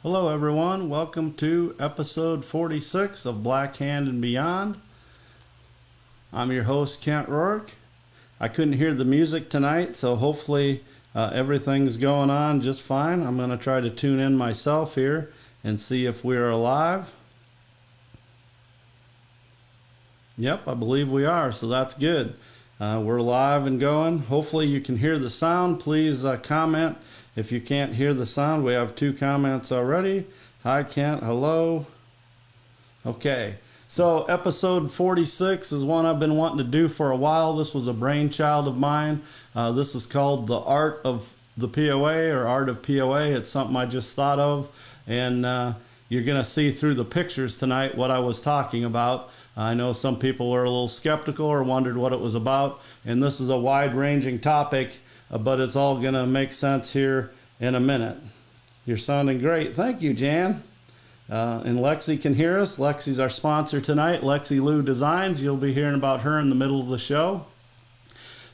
Hello everyone, welcome to episode 46 of Black Hand and Beyond. I'm your host Kent Rourke. I couldn't hear the music tonight, so hopefully everything's going on just fine. I'm going to try to tune in myself here and see if we're alive. Yep, I believe we are, so that's good. We're live and going. Hopefully you can hear the sound. Please comment if you can't hear the sound. We have 2 comments already. Hi Kent, hello. Okay, so episode 46 is one I've been wanting to do for a while. This was a brainchild of mine. This is called the Art of the POA or Art of POA. It's something I just thought of, and you're going to see through the pictures tonight what I was talking about. I know some people were a little skeptical or wondered what it was about, and this is a wide-ranging topic, but it's all going to make sense here in a minute. You're sounding great. Thank you, Jan. And Lexi can hear us. Lexi's our sponsor tonight, Lexi Lou Designs. You'll be hearing about her in the middle of the show.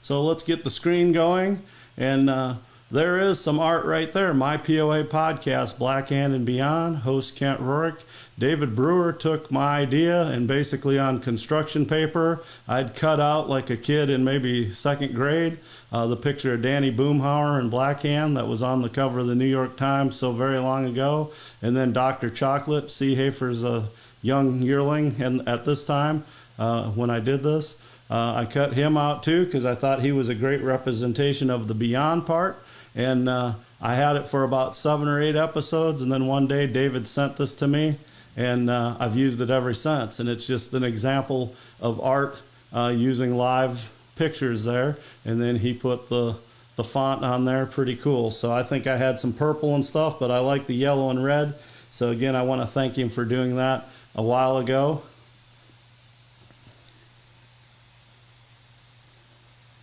So let's get the screen going, and there is some art right there. My POA podcast, Black Hand and Beyond, host Kent Rourke. David Brewer took my idea, and basically on construction paper, I'd cut out like a kid in maybe 2nd grade, the picture of Danny Boomhauer and Black Hand that was on the cover of the New York Times so very long ago. And then Dr. Chocolate, Seehafer's a young yearling, and at this time, when I did this, I cut him out too because I thought he was a great representation of the Beyond part. And I had it for about 7 or 8 episodes, and then one day David sent this to me, and I've used it ever since. And it's just an example of art using live pictures there, and then he put the font on there. Pretty cool. So I think I had some purple and stuff, but I like the yellow and red. So again, I want to thank him for doing that a while ago.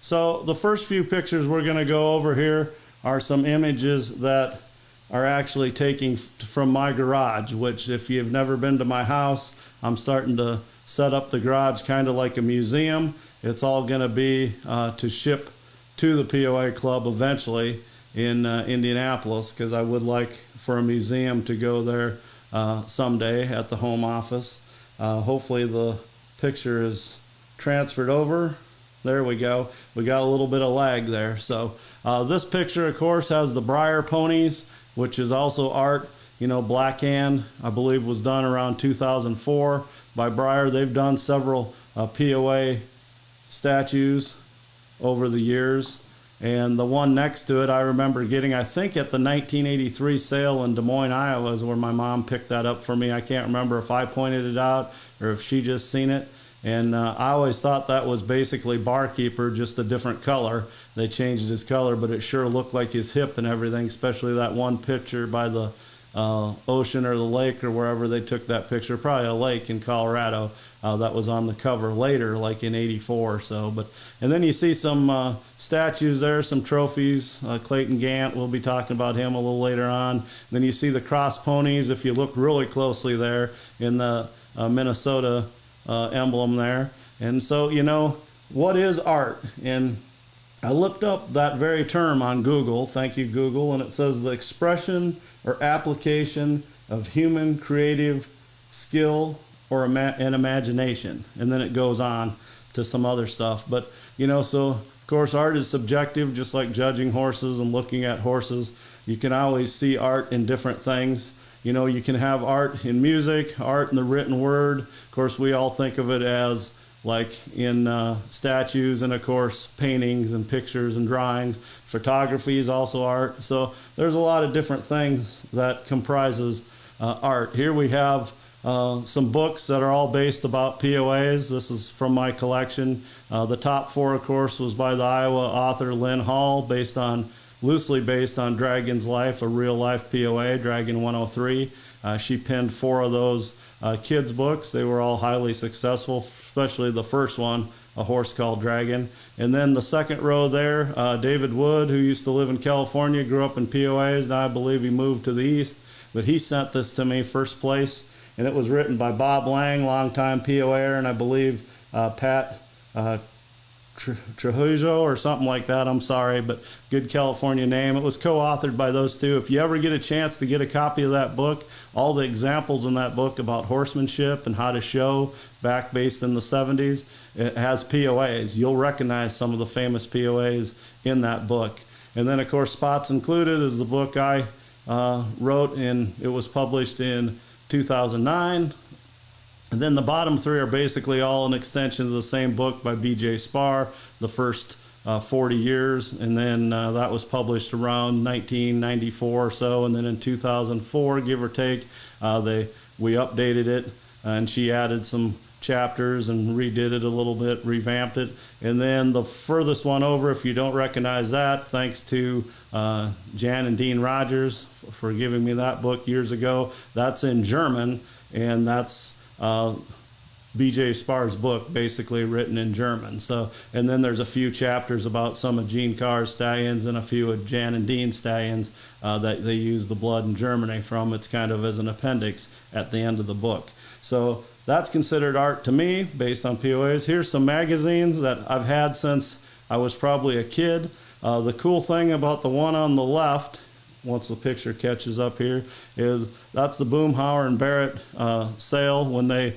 So the first few pictures we're going to go over here are some images that are actually taken from my garage, which if you've never been to my house, I'm starting to set up the garage kind of like a museum. It's all going to be to ship to the POA Club eventually in Indianapolis, because I would like for a museum to go there someday at the home office. Hopefully the picture is transferred over. There we go. We got a little bit of lag there. So this picture, of course, has the Breyer ponies, which is also art. You know, Black Hand, I believe, was done around 2004 by Breyer. They've done several POA statues over the years. And the one next to it, I remember getting, I think, at the 1983 sale in Des Moines, Iowa, is where my mom picked that up for me. I can't remember if I pointed it out or if she just seen it. And I always thought that was basically Barkeeper, just a different color. They changed his color, but it sure looked like his hip and everything, especially that one picture by the ocean or the lake or wherever they took that picture, probably a lake in Colorado, that was on the cover later, like in '84 or so. And then you see some statues there, some trophies. Clayton Gant, we'll be talking about him a little later on. Then you see the cross ponies, if you look really closely there, in the Minnesota emblem there. And so, you know, what is art? And I looked up that very term on Google, thank you Google, and it says the expression or application of human creative skill or an imagination. And then it goes on to some other stuff. But, you know, so of course art is subjective, just like judging horses and looking at horses. You can always see art in different things. You know, you can have art in music, art in the written word. Of course, we all think of it as like in statues, and of course paintings and pictures and drawings. Photography is also art. So there's a lot of different things that comprises art. Here we have some books that are all based about POAs. This is from my collection. The top 4, of course, was by the Iowa author Lynn Hall, loosely based on Dragon's Life, a real life POA, Dragon 103. She penned 4 of those kids books. They were all highly successful, especially the first one, A Horse Called Dragon. And then the second row there, David Wood, who used to live in California, grew up in POAs. Now I believe he moved to the East, but he sent this to me first place. And it was written by Bob Lang, longtime POAer, and I believe Pat Trujillo or something like that. I'm sorry, but good California name. It was co-authored by those two. If you ever get a chance to get a copy of that book, all the examples in that book about horsemanship and how to show back based in the 70s, it has POAs. You'll recognize some of the famous POAs in that book. And then, of course, Spots Included is the book I wrote, and it was published in 2009. And then the bottom three are basically all an extension of the same book by B.J. Spar, the first 40 years. And then that was published around 1994 or so. And then in 2004, give or take, we updated it, and she added some chapters and redid it a little bit, revamped it. And then the furthest one over, if you don't recognize that, thanks to Jan and Dean Rogers for giving me that book years ago. That's in German, and that's B.J. Spar's book, basically written in German. So, and then there's a few chapters about some of Gene Carr's stallions and a few of Jan and Dean's stallions that they use the blood in Germany from. It's kind of as an appendix at the end of the book. So that's considered art to me, based on POAs. Here's some magazines that I've had since I was probably a kid. The cool thing about the one on the left, once the picture catches up here, is that's the Boomhauer and Barrett sale when they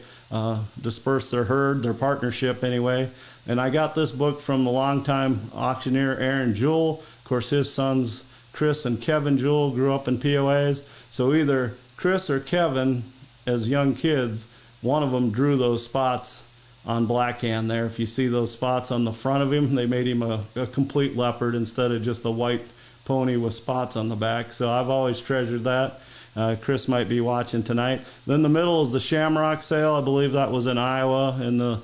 dispersed their herd, their partnership anyway. And I got this book from the longtime auctioneer Aaron Jewell. Of course, his sons Chris and Kevin Jewell grew up in POAs. So either Chris or Kevin, as young kids, one of them drew those spots on Blackhand there. If you see those spots on the front of him, they made him a complete leopard instead of just a white pony with spots on the back. So I've always treasured that. Chris might be watching tonight. Then the middle is the Shamrock sale. I believe that was in Iowa in the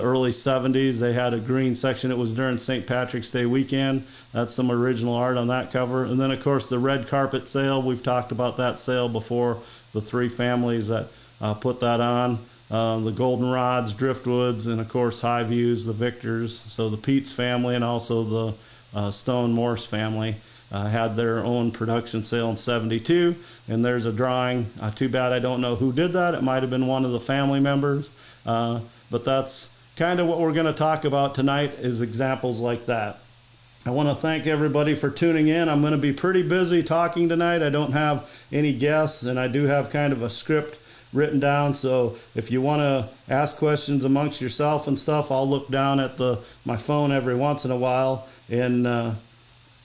early 70s. They had a green section. It was during St. Patrick's Day weekend. That's some original art on that cover. And then, of course, the red carpet sale. We've talked about that sale before, the three families that put that on. The Goldenrods, Driftwoods, and, of course, High Views, the Victors. So the Peets family and also the Stone Morse family had their own production sale in 72, and there's a drawing. Too bad I don't know who did that. It might have been one of the family members, but that's kind of what we're going to talk about tonight, is examples like that. I want to thank everybody for tuning in. I'm going to be pretty busy talking tonight. I don't have any guests, and I do have kind of a script written down, so if you want to ask questions amongst yourself and stuff, I'll look down at my phone every once in a while and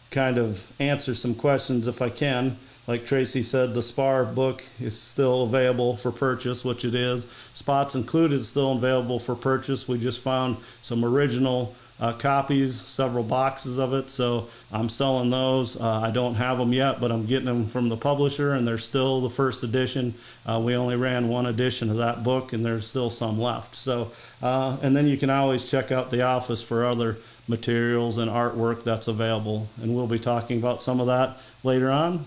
kind of answer some questions if I can. Like Tracy said, the Spar book is still available for purchase, which it is. Spots Included is still available for purchase. We just found some original copies, several boxes of it, so I'm selling those. I don't have them yet, but I'm getting them from the publisher, and they're still the first edition. We only ran one edition of that book, and there's still some left. So, and then you can always check out the office for other materials and artwork that's available, and we'll be talking about some of that later on.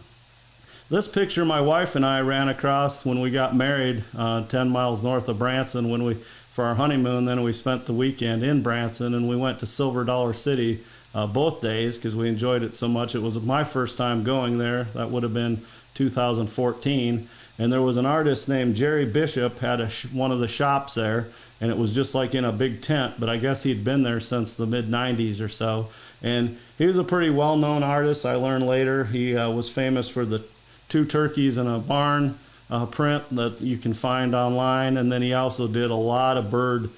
This picture my wife and I ran across when we got married 10 miles north of Branson for our honeymoon. Then we spent the weekend in Branson, and we went to Silver Dollar City both days because we enjoyed it so much. It was my first time going there. That would have been 2014. And there was an artist named Jerry Bishop had one of the shops there, and it was just like in a big tent, but I guess he'd been there since the mid-90s or so. And he was a pretty well-known artist. I learned later he was famous for the Two Turkeys in a Barn print that you can find online, and then he also did a lot of bird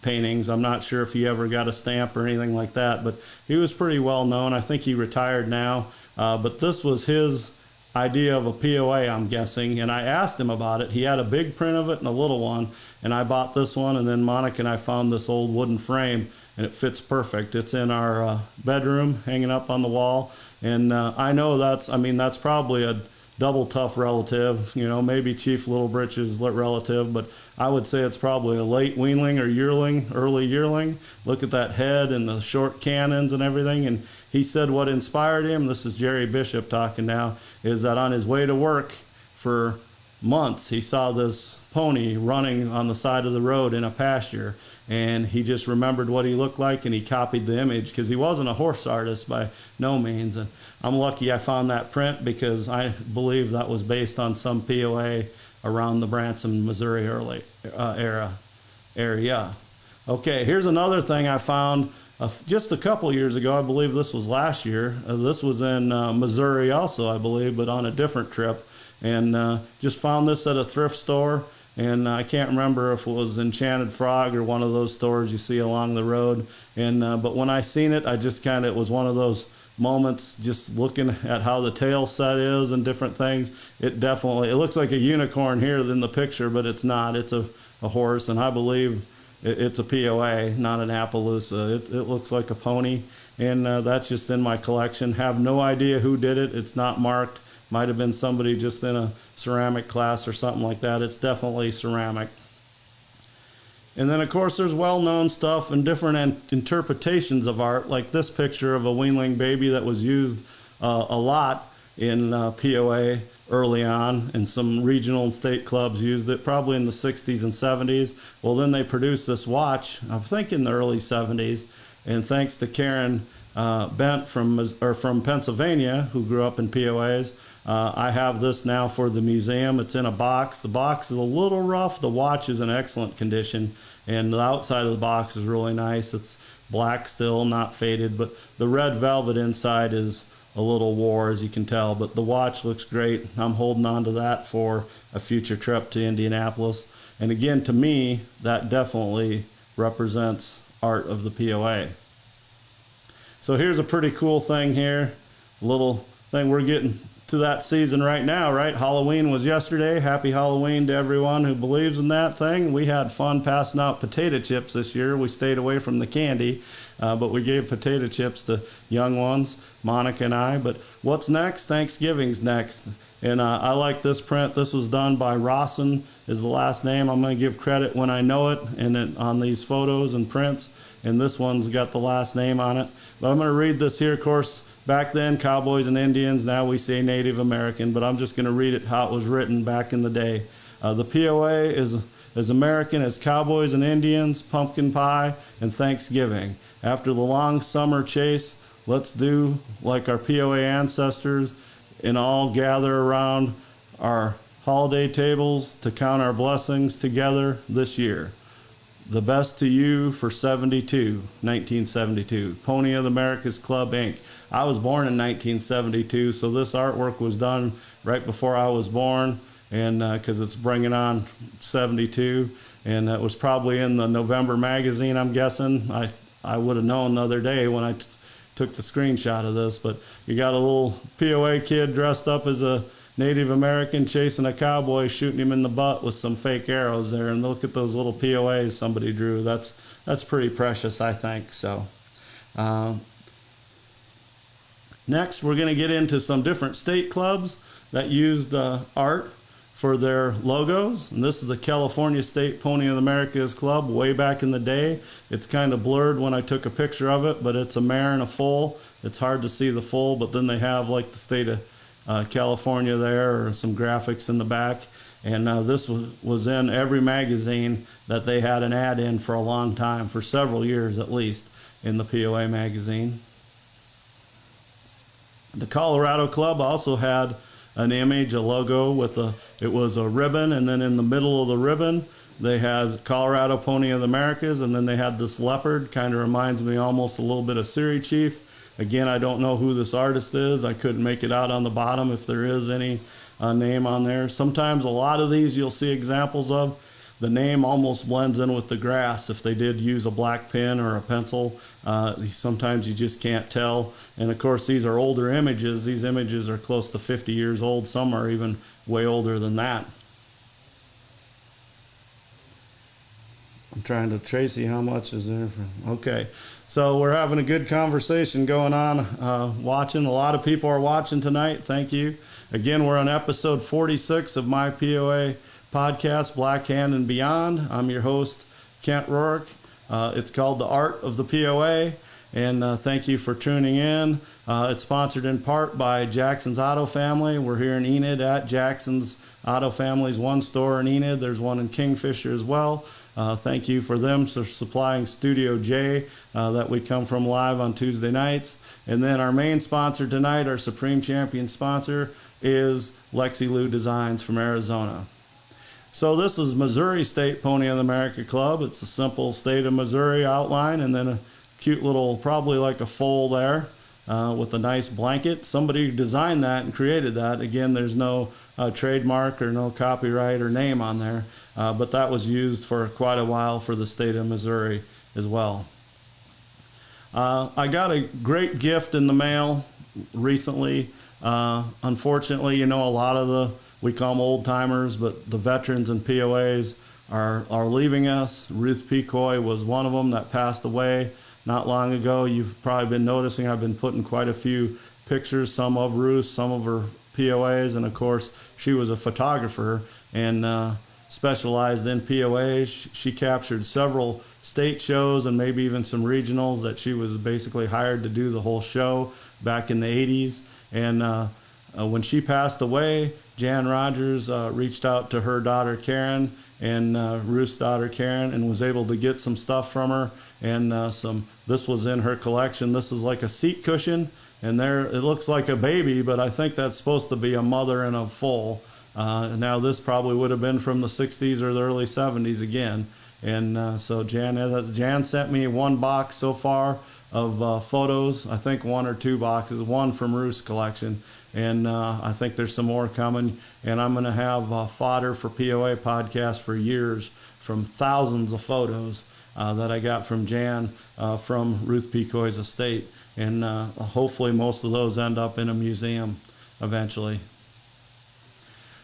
paintings. I'm not sure if he ever got a stamp or anything like that, but he was pretty well known. I think he retired now, but this was his idea of a POA, I'm guessing, and I asked him about it. He had a big print of it and a little one, and I bought this one, and then Monica and I found this old wooden frame, and it fits perfect. It's in our bedroom, hanging up on the wall, and I know that's probably a double tough relative, maybe Chief Little Britches relative, but I would say it's probably a late weanling or yearling, early yearling. Look at that head and the short cannons and everything. And he said what inspired him, this is Jerry Bishop talking now, is that on his way to work for months, he saw this pony running on the side of the road in a pasture, and he just remembered what he looked like, and he copied the image because he wasn't a horse artist by no means. And I'm lucky I found that print because I believe that was based on some POA around the Branson, Missouri area. Okay, here's another thing I found. just a couple years ago. I believe this was last year. This was in Missouri also, I believe, but on a different trip. And just found this at a thrift store. And I can't remember if it was Enchanted Frog or one of those stores you see along the road. And but when I seen it, I just it was one of those moments, just looking at how the tail set is and different things. It looks like a unicorn here in the picture, but it's not. It's a horse, and I believe it's a POA, not an Appaloosa. It looks like a pony, and that's just in my collection. Have no idea who did it. It's not marked. Might have been somebody just in a ceramic class or something like that. It's definitely ceramic. And then, of course, there's well-known stuff and different interpretations of art, like this picture of a weanling baby that was used a lot in POA early on, and some regional and state clubs used it probably in the 60s and 70s. Well, then they produced this watch, I think in the early 70s, and thanks to Karen Bent from Pennsylvania, who grew up in POAs, I have this now for the museum. It's in a box. The box is a little rough. The watch is in excellent condition, and the outside of the box is really nice. It's black still, not faded, but the red velvet inside is a little wore, as you can tell, but the watch looks great. I'm holding on to that for a future trip to Indianapolis. And again, to me, that definitely represents art of the POA. So here's a pretty cool thing here. A little thing, we're getting to that season right now, right? Halloween was yesterday. Happy Halloween to everyone who believes in that thing. We had fun passing out potato chips this year. We stayed away from the candy, but we gave potato chips to young ones, Monica and I. But what's next? Thanksgiving's next. And I like this print. This was done by Rawson, is the last name. I'm going to give credit when I know it, and on these photos and prints. And this one's got the last name on it. But I'm going to read this here. Of course, back then, cowboys and Indians. Now we say Native American. But I'm just going to read it how it was written back in the day. The POA is as American as cowboys and Indians, pumpkin pie, and Thanksgiving. After the long summer chase, let's do like our POA ancestors and all gather around our holiday tables to count our blessings together this year. The best to you for 1972. Pony of the Americas Club, Inc. I was born in 1972, so this artwork was done right before I was born, and because it's bringing on 72, and it was probably in the November magazine, I'm guessing. I would have known the other day when I took the screenshot of this, but you got a little POA kid dressed up as a Native American chasing a cowboy, shooting him in the butt with some fake arrows there. And look at those little POAs somebody drew. That's pretty precious, I think. So next, we're going to get into some different state clubs that used art for their logos. And this is the California State Pony of the Americas Club way back in the day. It's kind of blurred when I took a picture of it, but it's a mare and a foal. It's hard to see the foal, but then they have like the state of California there, or some graphics in the back. And this was in every magazine that they had an ad in for a long time, for several years at least, in the POA magazine. The Colorado Club also had an image, a logo with it was a ribbon, and then in the middle of the ribbon they had Colorado Pony of the Americas, and then they had this leopard. Kind of reminds me almost a little bit of Siri Chief. Again, I don't know who this artist is. I couldn't make it out on the bottom if there is any name on there. Sometimes a lot of these you'll see examples of, the name almost blends in with the grass. If they did use a black pen or a pencil, sometimes you just can't tell. And of course, these are older images. These images are close to 50 years old. Some are even way older than that. I'm trying to Tracy, how much is there? Okay, so we're having a good conversation going on, watching. A lot of people are watching tonight. Thank you. Again, we're on episode 46 of my POA podcast, Black Hand and Beyond. I'm your host, Kent Rourke. It's called The Art of the POA, and thank you for tuning in. It's sponsored in part by Jackson's Auto Family. We're here in Enid at Jackson's Auto Family's one store in Enid. There's one in Kingfisher as well. Thank you for them for supplying Studio J that we come from live on Tuesday nights. And then our main sponsor tonight, our Supreme Champion sponsor, is Lexi Lou Designs from Arizona. So this is Missouri State Pony of the America Club. It's a simple state of Missouri outline, and then cute little, probably like a foal there. With a nice blanket. Somebody designed that and created that. Again, there's no trademark or no copyright or name on there, but that was used for quite a while for the state of Missouri as well. I got a great gift in the mail recently. Unfortunately, a lot of we call them old timers, but the veterans and POAs are leaving us. Ruth P. Coy was one of them that passed away not long ago. You've probably been noticing I've been putting quite a few pictures, some of Ruth, some of her POAs, and of course she was a photographer and specialized in POAs. She captured several state shows and maybe even some regionals that she was basically hired to do the whole show back in the 80s. And when she passed away, Jan Rogers reached out to her daughter Karen and Ruth's daughter Karen and was able to get some stuff from her, and this was in her collection. This is like a seat cushion, and there it looks like a baby, but I think that's supposed to be a mother and a foal. Now this probably would have been from the 60s or the early 70s again. And so Jan sent me one box so far of photos. I think one or two boxes, one from Ruth's collection, and I think there's some more coming. And I'm going to have fodder for POA podcast for years from thousands of photos that I got from Jan from Ruth P. Coy's estate. And hopefully most of those end up in a museum eventually.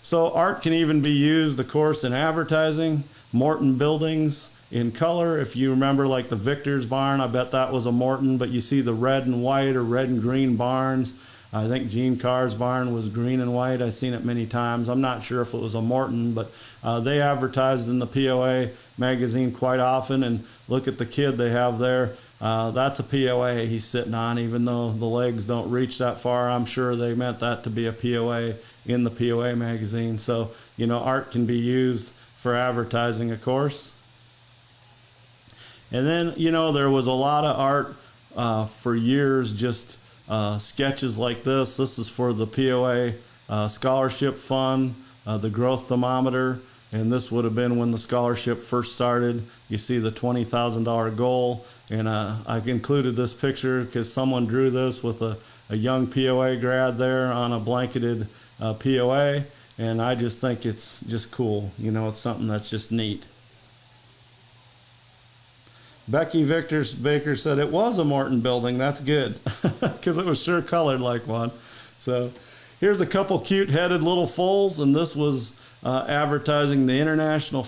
So art can even be used, of course, in advertising. Morton buildings in color. If you remember, like the Victor's barn, I bet that was a Morton, but you see the red and white or red and green barns. I think Gene Carr's barn was green and white. I've seen it many times. I'm not sure if it was a Morton, but they advertised in the POA magazine quite often. And look at the kid they have there. That's a POA he's sitting on, even though the legs don't reach that far. I'm sure they meant that to be a POA in the POA magazine. So, art can be used for advertising, of course. And then, there was a lot of art for years, just sketches like this. This is for the POA Scholarship Fund, the Growth Thermometer, and this would have been when the scholarship first started. You see the $20,000 goal, and I've included this picture because someone drew this with a young POA grad there on a blanketed POA, and I just think it's just cool. It's something that's just neat. Becky Baker said it was a Morton building. That's good, because it was sure colored like one. So here's a couple cute headed little foals, and this was advertising the International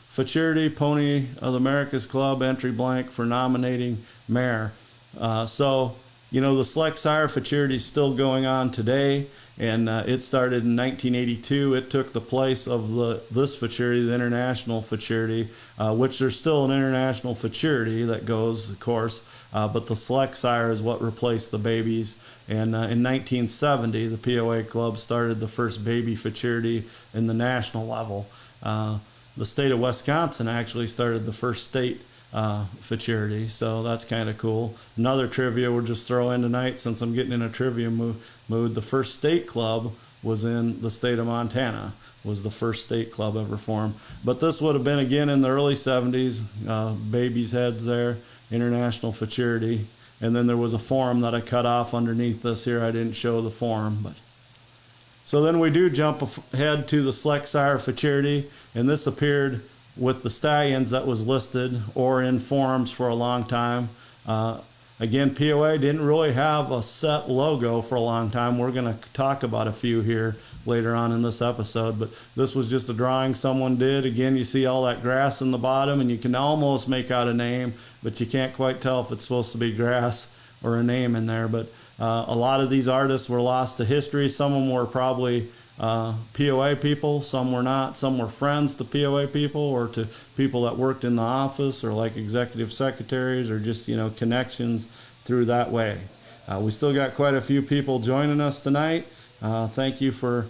Futurity Pony of the America's Club entry blank for nominating mayor. So the Select Sire Futurity is still going on today, and it started in 1982. It took the place of this Futurity, the International Futurity, which there's still an International Futurity that goes, of course, but the Select Sire is what replaced the babies. And in 1970, the POA Club started the first baby Futurity in the national level. The state of Wisconsin actually started the first state Futurity, so that's kind of cool. Another trivia we'll just throw in tonight, since I'm getting in a trivia mood. The first state club was in the state of Montana, was the first state club ever formed. But this would have been again in the early 70s, babies' heads there, International Futurity. And then there was a form that I cut off underneath this here. I didn't show the form, but so then we do jump ahead to the Select Sire Futurity, and this appeared with the stallions that was listed or in forms for a long time. Again, POA didn't really have a set logo for a long time. We're going to talk about a few here later on in this episode, but this was just a drawing someone did. Again, you see all that grass in the bottom, and you can almost make out a name, but you can't quite tell if it's supposed to be grass or a name in there. But a lot of these artists were lost to history. Some of them were probably POA people, some were not. Some were friends to POA people or to people that worked in the office or like executive secretaries or just, connections through that way. We still got quite a few people joining us tonight. Thank you for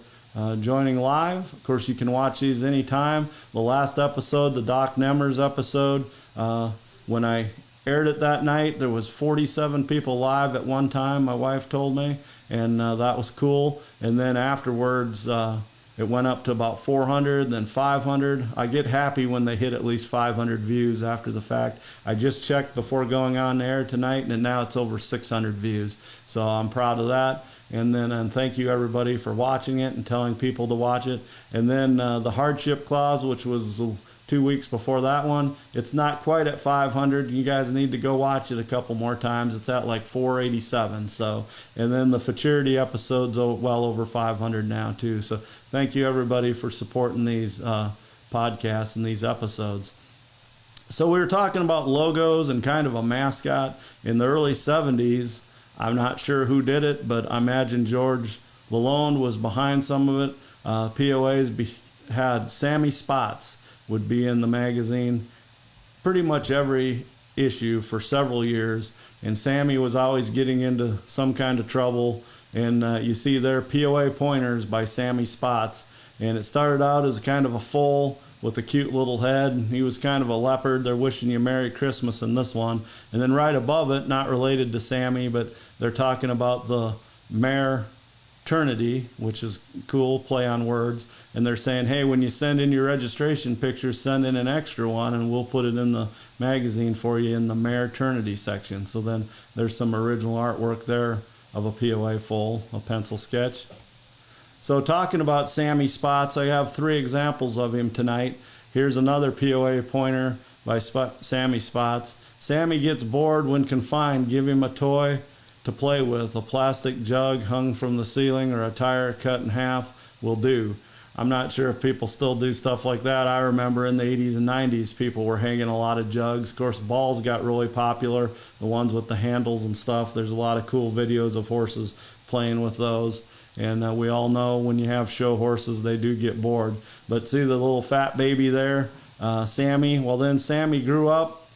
joining live. Of course, you can watch these anytime. The last episode, the Doc Nemmers episode, when I aired it that night, there was 47 people live at one time, my wife told me, and that was cool. And then afterwards, It went up to about 400, then 500. I get happy when they hit at least 500 views after the fact. I just checked before going on air tonight, and now it's over 600 views. So I'm proud of that. And thank you everybody for watching it and telling people to watch it. And then the hardship clause, which was 2 weeks before that one, it's not quite at 500. You guys need to go watch it a couple more times. It's at like 487. So, and then the futurity episodes are well over 500 now too. So thank you everybody for supporting these podcasts and these episodes. So we were talking about logos and kind of a mascot in the early 70s. I'm not sure who did it, but I imagine George Lalonde was behind some of it. POAs had Sammy Spots would be in the magazine pretty much every issue for several years, and Sammy was always getting into some kind of trouble. And you see there POA Pointers by Sammy Spots, and it started out as kind of a foal with a cute little head. He was kind of a leopard. They're wishing you Merry Christmas in this one. And then right above it, not related to Sammy, but they're talking about the mare Trinity, which is cool, play on words. And they're saying, hey, when you send in your registration pictures, send in an extra one and we'll put it in the magazine for you in the mare Trinity section. So then there's some original artwork there of a POA foal, a pencil sketch. So talking about Sammy Spots, I have 3 examples of him tonight. Here's another POA pointer by Sammy Spots. Sammy gets bored when confined. Give him a toy to play with. A plastic jug hung from the ceiling or a tire cut in half will do. I'm not sure if people still do stuff like that. I remember in the 80s and 90s people were hanging a lot of jugs. Of course, balls got really popular, the ones with the handles and stuff. There's a lot of cool videos of horses playing with those. And we all know when you have show horses, they do get bored. But see the little fat baby there, Sammy? Well, then Sammy grew up,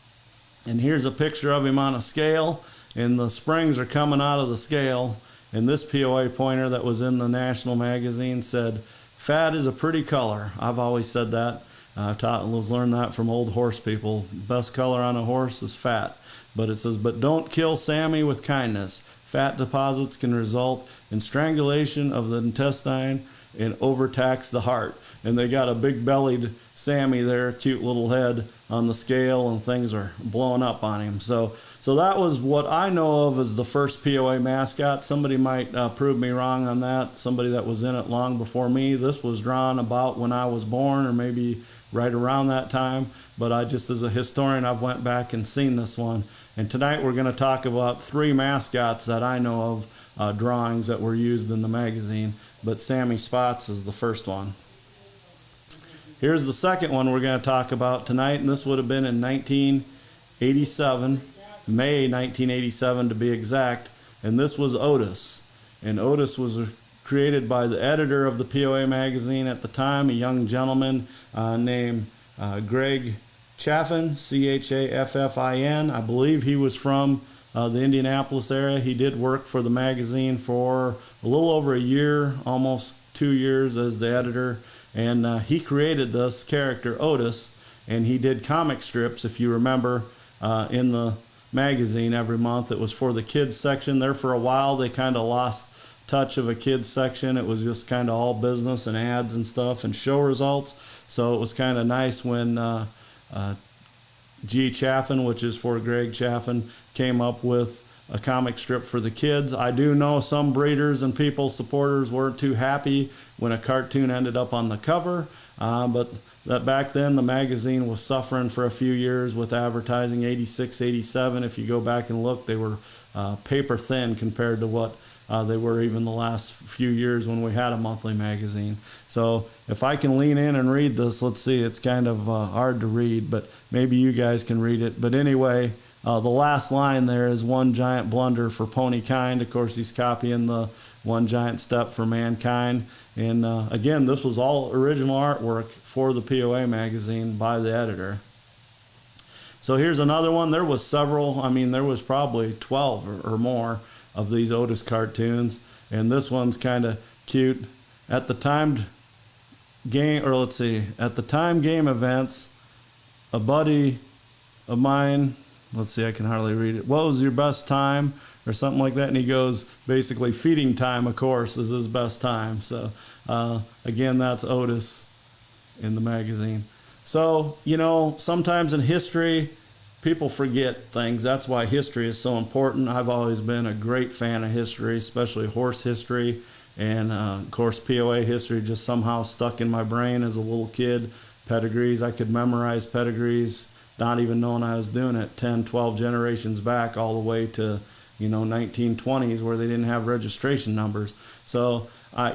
and here's a picture of him on a scale, and the springs are coming out of the scale. And this POA pointer that was in the National magazine said, fat is a pretty color. I've always said that. Was learned that from old horse people. Best color on a horse is fat. But it says, but don't kill Sammy with kindness. Fat deposits can result in strangulation of the intestine and overtax the heart. And they got a big bellied Sammy there, cute little head on the scale, and things are blowing up on him. So that was what I know of as the first POA mascot. Somebody might prove me wrong on that. Somebody that was in it long before me. This was drawn about when I was born, or maybe right around that time. But I just, as a historian, I've went back and seen this one. And tonight we're going to talk about 3 mascots that I know of, drawings that were used in the magazine. But Sammy Spots is the first one. Here's the second one we're going to talk about tonight, and this would have been in 1987, May 1987 to be exact, and this was Otis. And Otis was created by the editor of the POA magazine at the time, a young gentleman named Greg Chaffin, Chaffin. I believe he was from the Indianapolis area. He did work for the magazine for a little over a year, almost 2 years as the editor. And he created this character, Otis, and he did comic strips, if you remember, in the magazine every month. It was for the kids section. There for a while, they kind of lost touch of a kids section. It was just kind of all business and ads and stuff and show results. So it was kind of nice when G. Chaffin, which is for Greg Chaffin, came up with a comic strip for the kids. I do know some breeders and people, supporters, weren't too happy when a cartoon ended up on the cover, but that back then the magazine was suffering for a few years with advertising. 86, 87, if you go back and look, they were paper thin compared to what they were even the last few years when we had a monthly magazine. So if I can lean in and read this, let's see, it's kind of hard to read, but maybe you guys can read it. But anyway, the last line there is one giant blunder for pony kind. Of course, he's copying the one giant step for mankind. And again, this was all original artwork for the POA magazine by the editor. So here's another one. There was several. I mean, there was probably 12 or more of these Otis cartoons. And this one's kind of cute. At the time game events, a buddy of mine let's see, I can hardly read it. What was your best time, or something like that? And he goes, basically, feeding time, of course, is his best time. So again, that's Otis in the magazine. So, you know, sometimes in history, people forget things. That's why history is so important. I've always been a great fan of history, especially horse history. And of course, POA history just somehow stuck in my brain as a little kid. Pedigrees, I could memorize pedigrees, not even knowing I was doing it, 10, 12 generations back, all the way to, you know, 1920s, where they didn't have registration numbers. So,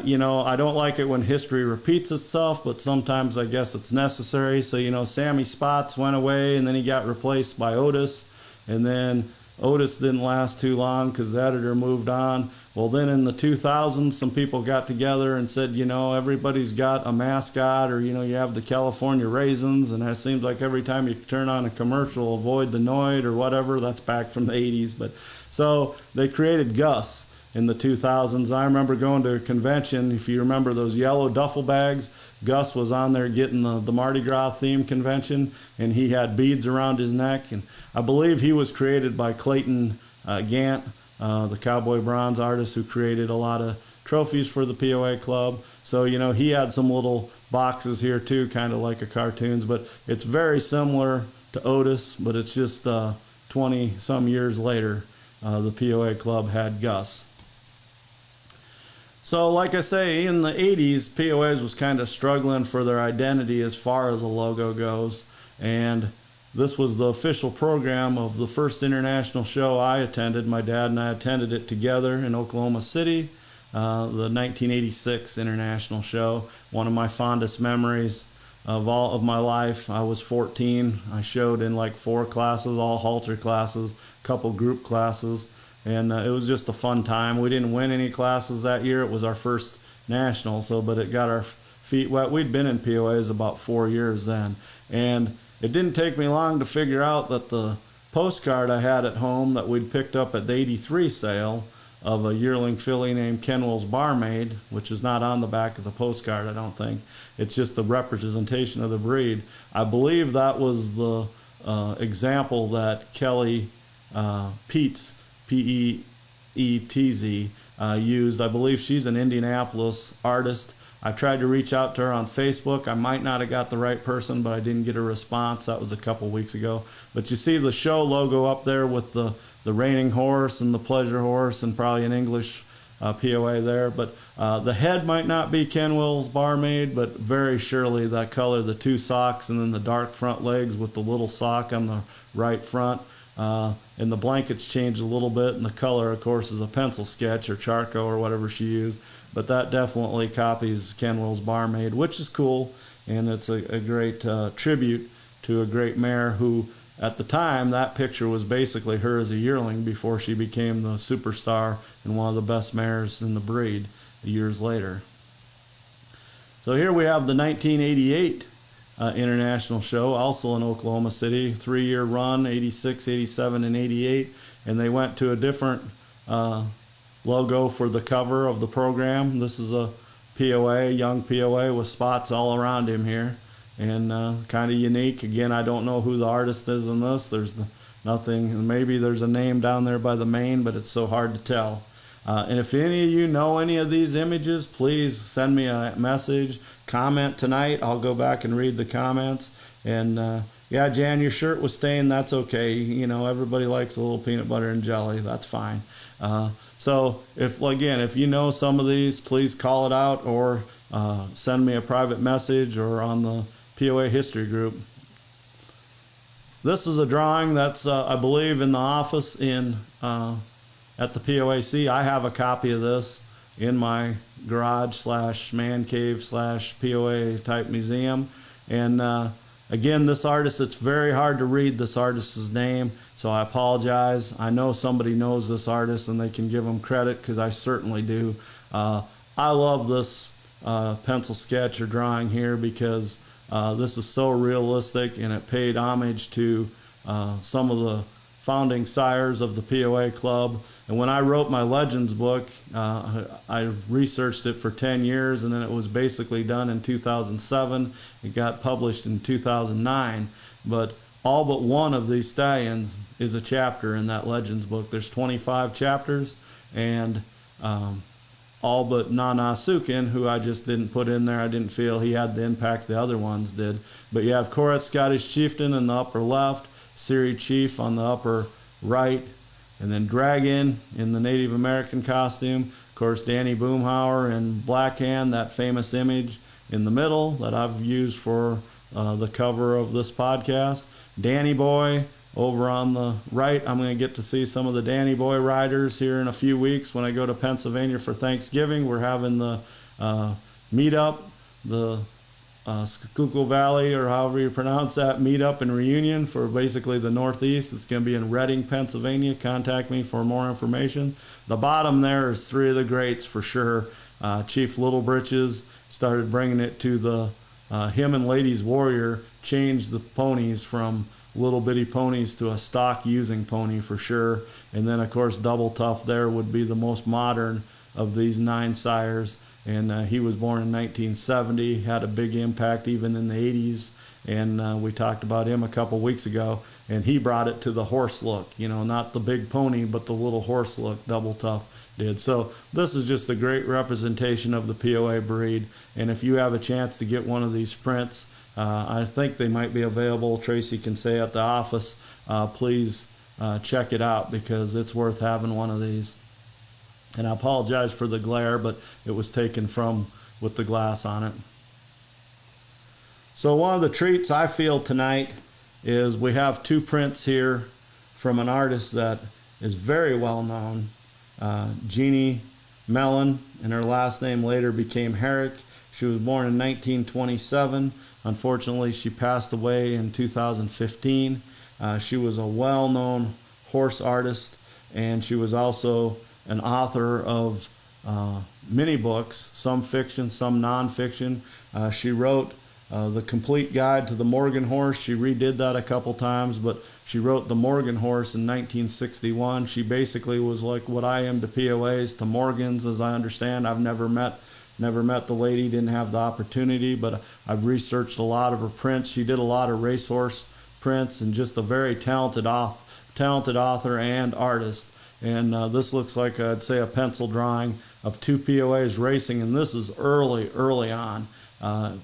you know, I don't like it when history repeats itself, but sometimes I guess it's necessary. So, you know, Sammy Spots went away, and then he got replaced by Otis, and then Otis didn't last too long because the editor moved on. Well, then in the 2000s, some people got together and said, you know, everybody's got a mascot, or, you know, you have the California Raisins, and it seems like every time you turn on a commercial, avoid the Noid or whatever. That's back from the 80s. But so they created Gus in the 2000s. I remember going to a convention. If you remember those yellow duffel bags, Gus was on there getting the Mardi Gras theme convention, and he had beads around his neck. And I believe he was created by Clayton Gant, the cowboy bronze artist who created a lot of trophies for the POA club. So, you know, he had some little boxes here too, kind of like a cartoons, but it's very similar to Otis, but it's just 20 some years later, the POA club had Gus. So like I say, in the 80s, POAs was kind of struggling for their identity as far as a logo goes. And this was the official program of the first international show I attended. My dad and I attended it together in Oklahoma City, the 1986 international show. One of my fondest memories of all of my life. I was 14. I showed in like 4 classes, all halter classes, a couple group classes. And it was just a fun time. We didn't win any classes that year. It was our first national, but it got our feet wet. We'd been in POAs about 4 years then. And it didn't take me long to figure out that the postcard I had at home that we'd picked up at the 83 sale of a yearling filly named Kenwell's Barmaid, which is not on the back of the postcard, I don't think. It's just the representation of the breed. I believe that was the example that Kelly Peetz, P-E-E-T-Z, used. I believe she's an Indianapolis artist. I tried to reach out to her on Facebook. I might not have got the right person, but I didn't get a response. That was a couple weeks ago. But you see the show logo up there with the reigning horse and the pleasure horse and probably an English POA there. But the head might not be Kenwell's Barmaid, but very surely that color, the 2 socks and then the dark front legs with the little sock on the right front. And the blankets changed a little bit, and the color, of course, is a pencil sketch or charcoal or whatever she used. But that definitely copies Kenwell's Barmaid, which is cool, and it's a great tribute to a great mare who, at the time, that picture was basically her as a yearling before she became the superstar and one of the best mares in the breed years later. So here we have the 1988 international show, also in Oklahoma City, 3-year run, 86, 87, and 88. And they went to a different logo for the cover of the program. This is a POA, young POA with spots all around him here. And kind of unique. Again, I don't know who the artist is in this. There's nothing. Maybe there's a name down there by the mane, but it's so hard to tell. And if any of you know any of these images, please send me a message, comment tonight. I'll go back and read the comments. And yeah, Jan, your shirt was stained. That's okay. You know, everybody likes a little peanut butter and jelly. That's fine. So if you know some of these, please call it out or send me a private message or on the POA history group. This is a drawing that's, I believe, in the office at the POAC. I have a copy of this in my garage / man cave / POA type museum. And again, this artist, it's very hard to read this artist's name, so I apologize. I know somebody knows this artist and they can give him credit, because I certainly do. I love this pencil sketch or drawing here because this is so realistic, and it paid homage to some of the founding sires of the POA club. And when I wrote my Legends book, I researched it for 10 years, and then it was basically done in 2007. It got published in 2009. But all but one of these stallions is a chapter in that Legends book. There's 25 chapters, and all but Nana Sukin, who I just didn't put in there. I didn't feel he had the impact the other ones did. But you have Koret, Scottish Chieftain in the upper left, Siri Chief on the upper right, and then Dragon in the Native American costume. Of course, Danny Boomhauer in Black Hand, that famous image in the middle that I've used for the cover of this podcast. Danny Boy over on the right. I'm going to get to see some of the Danny Boy riders here in a few weeks when I go to Pennsylvania for Thanksgiving. We're having the meetup, the Schuylkill Valley, or however you pronounce that, meetup and reunion for basically the Northeast. It's going to be in Reading, Pennsylvania. Contact me for more information. The bottom there is three of the greats for sure. Chief Little Britches started bringing it to the him and Ladies Warrior changed the ponies from little bitty ponies to a stock using pony for sure. And then of course Double Tough there would be the most modern of these 9 sires, and he was born in 1970, had a big impact even in the 80s, and we talked about him a couple weeks ago, and he brought it to the horse look, you know, not the big pony but the little horse look. Double Tough did. So this is just a great representation of the POA breed, and if you have a chance to get one of these prints, I think they might be available. Tracy can say at the office, please check it out, because it's worth having one of these. And I apologize for the glare, but it was taken from with the glass on it. So one of the treats I feel tonight is we have 2 prints here from an artist that is very well known, Jeannie Mellon, and her last name later became Herrick. She was born in 1927. Unfortunately, she passed away in 2015. She was a well-known horse artist, and she was also an author of many books, some fiction, some non-fiction. She wrote The Complete Guide to the Morgan Horse. She redid that a couple times, but she wrote The Morgan Horse in 1961. She basically was like what I am to POAs, to Morgans, as I understand. I've never met the lady, didn't have the opportunity, but I've researched a lot of her prints. She did a lot of racehorse prints, and just a very talented author and artist. And this looks like, I'd say, a pencil drawing of 2 POAs racing, and this is early on,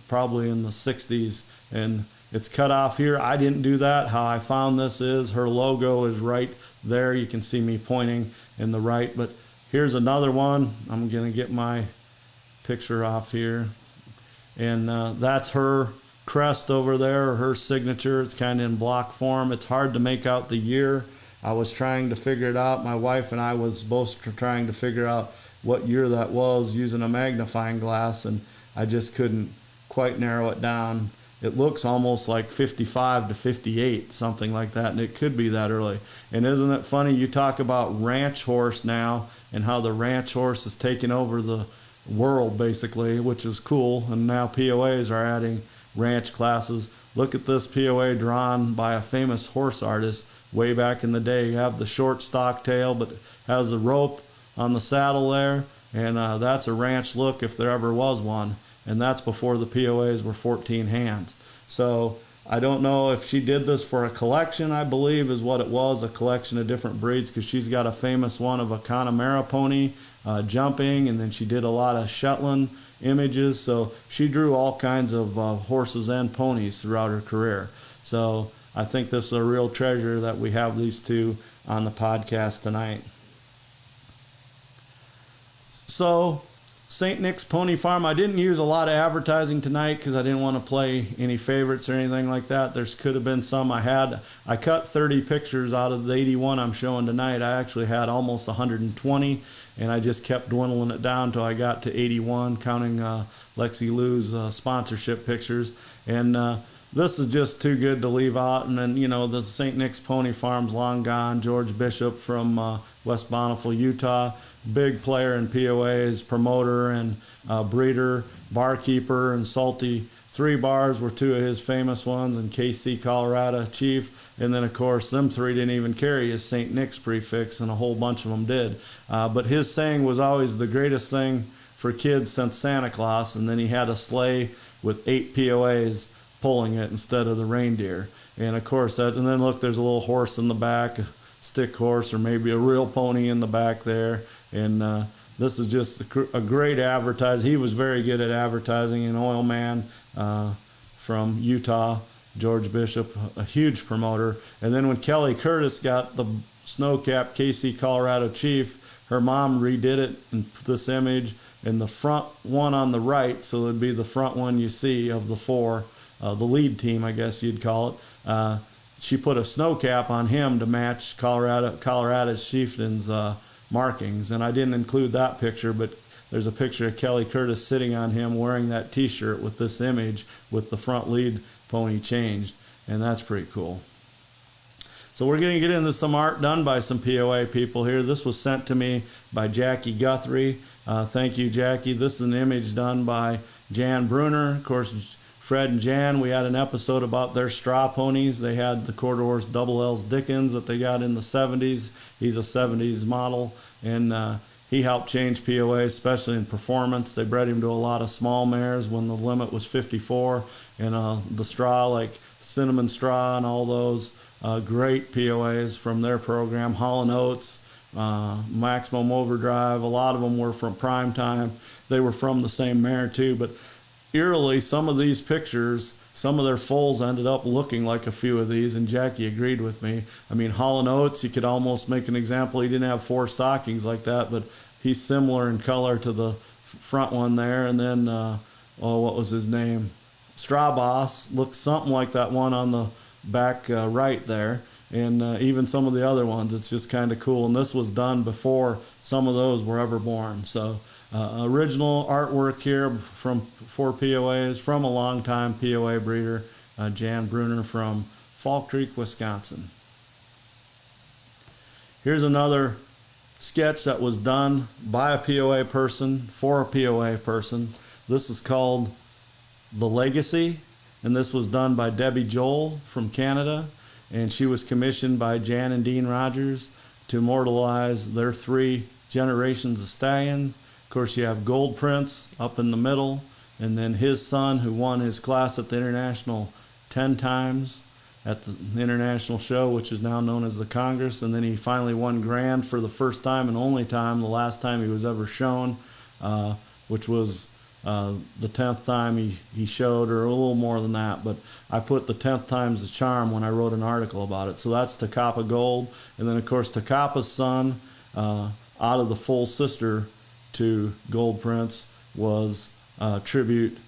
probably in the 60s, and it's cut off here. I didn't do that. How I found this is her logo is right there. You can see me pointing in the right, but here's another one. I'm gonna get my picture off here, and that's her crest over there, or her signature. It's kind of in block form. It's hard to make out the year. I was trying to figure it out. My wife and I was both trying to figure out what year that was using a magnifying glass, and I just couldn't quite narrow it down. It looks almost like 55 to 58, something like that, and it could be that early. And isn't it funny, you talk about ranch horse now, and how the ranch horse is taking over the world basically, which is cool, and now POAs are adding ranch classes. Look at this POA drawn by a famous horse artist way back in the day. You have the short stock tail, but it has a rope on the saddle there, and that's a ranch look if there ever was one, and that's before the POAs were 14 hands. So I don't know if she did this for a collection, I believe is what it was, a collection of different breeds, because she's got a famous one of a Connemara pony jumping, and then she did a lot of Shetland images. So she drew all kinds of horses and ponies throughout her career. So I think this is a real treasure that we have these 2 on the podcast tonight. So St. Nick's Pony Farm, I didn't use a lot of advertising tonight because I didn't want to play any favorites or anything like that. There could have been some. I cut 30 pictures out of the 81 I'm showing tonight. I actually had almost 120, and I just kept dwindling it down until I got to 81, counting Lexi Lou's sponsorship pictures. And this is just too good to leave out. And then, you know, the St. Nick's Pony Farm's long gone. George Bishop from West Bonneville, Utah, big player in POAs, promoter and breeder, barkeeper, and Salty 3 bars were 2 of his famous ones, and KC, Colorado Chief. And then, of course, them 3 didn't even carry his St. Nick's prefix, and a whole bunch of them did. But his saying was always the greatest thing for kids since Santa Claus. And then he had a sleigh with 8 POAs pulling it instead of the reindeer. And of course that, and then look, there's a little horse in the back, a stick horse, or maybe a real pony in the back there. And this is just a great advertising. He was very good at advertising. An oil man from Utah, George Bishop, a huge promoter. And then when Kelly Curtis got the snow-capped KC Colorado Chief, her mom redid it in this image, and the front one on the right, so it'd be the front one you see of the four, the lead team, I guess you'd call it. She put a snow cap on him to match Colorado's chieftain's markings, and I didn't include that picture, but there's a picture of Kelly Curtis sitting on him wearing that t-shirt with this image with the front lead pony changed, and that's pretty cool. So we're going to get into some art done by some POA people here. This was sent to me by Jackie Guthrie. Thank you, Jackie. This is an image done by Jan Bruner. Of course, Fred and Jan, we had an episode about their straw ponies. They had the quarter horse Double L's Dickens that they got in the 70s. He's a 70s model, and he helped change POA, especially in performance. They bred him to a lot of small mares when the limit was 54, and the straw, like Cinnamon Straw and all those great POAs from their program. Hall & Oates, Maximum Overdrive, a lot of them were from Prime Time. They were from the same mare too, but eerily, some of these pictures, some of their foals ended up looking like a few of these, and Jackie agreed with me. I mean, Hall & Oates, you could almost make an example. He didn't have four stockings like that, but he's similar in color to the front one there. And then, what was his name? Straw Boss looks something like that one on the back right there. And even some of the other ones, it's just kind of cool. And this was done before some of those were ever born. So original artwork here from 4 POAs from a longtime POA breeder, Jan Bruner from Fall Creek, Wisconsin. Here's another sketch that was done by a POA person for a POA person. This is called The Legacy, and this was done by Debbie Joel from Canada, and she was commissioned by Jan and Dean Rogers to immortalize their 3 generations of stallions. Of course, you have Gold Prince up in the middle, and then his son, who won his class at the International 10 times at the International Show, which is now known as the Congress, and then he finally won Grand for the first time and only time, the last time he was ever shown, which was the 10th time he showed, or a little more than that, but I put the 10th time's the charm when I wrote an article about it. So that's Takapa Gold. And then of course Takapa's son, out of the full sister to Gold Prince, was tribute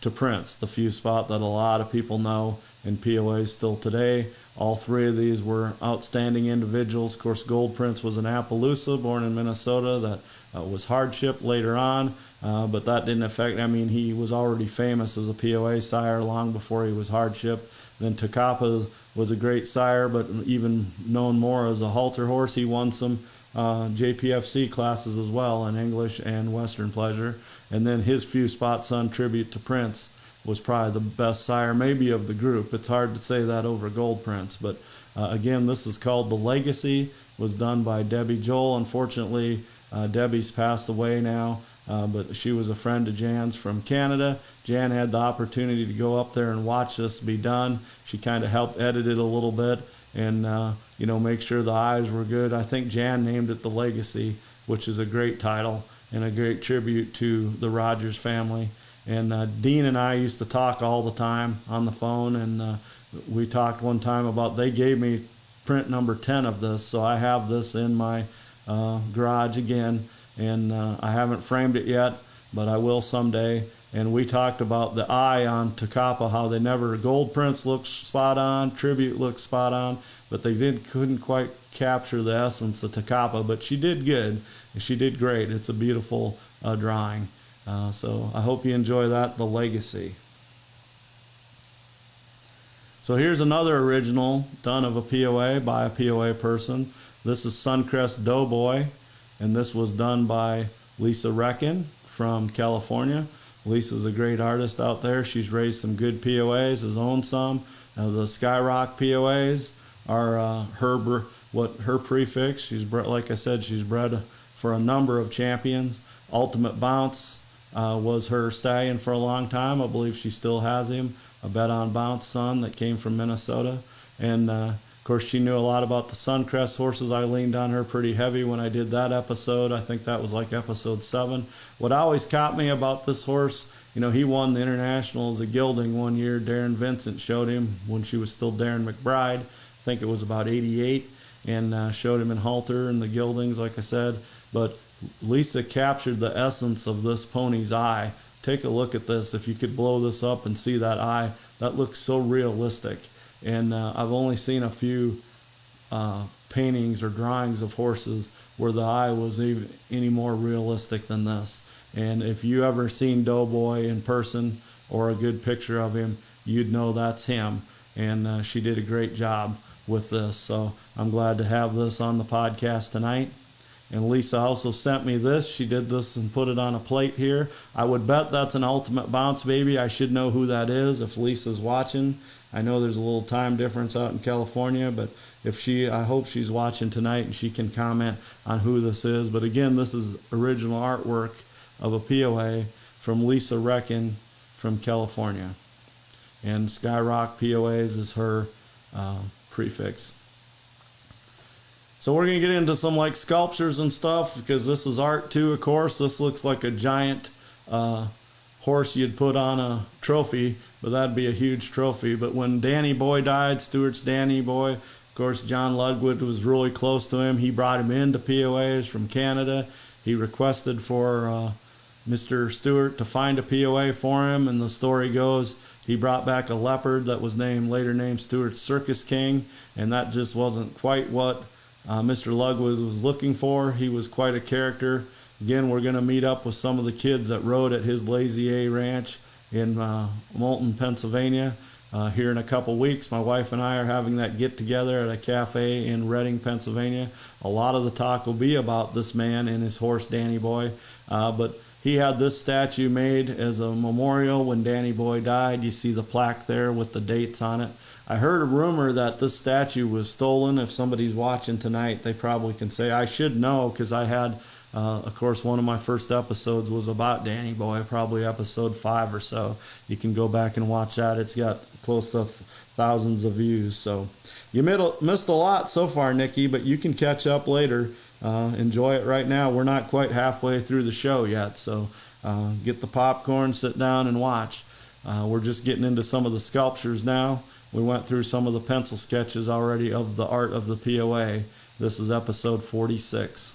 to Prince, the few spot that a lot of people know in POA still today. All 3 of these were outstanding individuals. Of course, Gold Prince was an Appaloosa born in Minnesota that was hardship later on, but that didn't affect, I mean, he was already famous as a POA sire long before he was hardship. Then Takapa was a great sire, but even known more as a halter horse. He won some JPFC classes as well in English and Western Pleasure. And then his few spot son tribute to Prince was probably the best sire maybe of the group. It's hard to say that over Gold Prince, but again, this is called The Legacy, was done by Debbie Joel. Unfortunately, Debbie's passed away now, but she was a friend of Jan's from Canada. Jan had the opportunity to go up there and watch this be done. She kind of helped edit it a little bit and make sure the eyes were good. I think Jan named it The Legacy, which is a great title and a great tribute to the Rogers family. And Dean and I used to talk all the time on the phone, and we talked one time about, they gave me print number 10 of this, so I have this in my garage again, and I haven't framed it yet, but I will someday. And we talked about the eye on Takapa, how they never, Gold Prince looks spot on, Tribute looks spot on, but they couldn't quite capture the essence of Takapa, but she did good, and she did great. It's a beautiful drawing. So I hope you enjoy that, The Legacy. So here's another original done of a POA by a POA person. This is Suncrest Doughboy, and this was done by Lisa Reckon from California. Lisa's a great artist out there. She's raised some good POAs, has owned some. The Skyrock POAs are her prefix. She's like I said, she's bred for a number of champions. Ultimate Bounce, was her stallion for a long time. I believe she still has him, a Bet on Bounce son that came from Minnesota. And of course, she knew a lot about the Suncrest horses. I leaned on her pretty heavy when I did that episode. I think that was like episode 7. What always caught me about this horse, he won the International as a gelding one year. Darren Vincent showed him when she was still Darren McBride. I think it was about 88, and showed him in halter and the geldings, like I said. But Lisa captured the essence of this pony's eye. Take a look at this. If you could blow this up and see that eye, that looks so realistic. And I've only seen a few paintings or drawings of horses where the eye was any more realistic than this. And if you ever seen Doughboy in person or a good picture of him, you'd know that's him. And she did a great job with this. So I'm glad to have this on the podcast tonight. And Lisa also sent me this. She did this and put it on a plate here. I would bet that's an Ultimate Bounce baby. I should know who that is if Lisa's watching. I know there's a little time difference out in California, but I hope she's watching tonight and she can comment on who this is. But again, this is original artwork of a POA from Lisa Reckon from California. And Skyrock POAs is her prefix. So we're going to get into some like sculptures and stuff because this is art too, of course. This looks like a giant horse you'd put on a trophy, but that'd be a huge trophy. But when Danny Boy died, Stewart's Danny Boy, of course, John Ludwig was really close to him. He brought him into POAs from Canada. He requested for Mr. Stewart to find a POA for him, and the story goes he brought back a leopard that was later named Stewart's Circus King, and that just wasn't quite what Mr. Ludwig was looking for. He was quite a character. Again, we're going to meet up with some of the kids that rode at his Lazy A Ranch in Moulton, Pennsylvania here in a couple weeks. My wife and I are having that get together at a cafe in Reading, Pennsylvania. A lot of the talk will be about this man and his horse Danny Boy, but he had this statue made as a memorial when Danny Boy died. You see the plaque there with the dates on it. I heard a rumor that this statue was stolen. If somebody's watching tonight, they probably can say, I should know, because I had, of course, one of my first episodes was about Danny Boy, probably episode 5 or so. You can go back and watch that. It's got close to thousands of views. So you missed a lot so far, Nikki, but you can catch up later. Enjoy it right now. We're not quite halfway through the show yet, so get the popcorn, sit down, and watch. We're just getting into some of the sculptures now. We went through some of the pencil sketches already of the art of the POA. This is episode 46.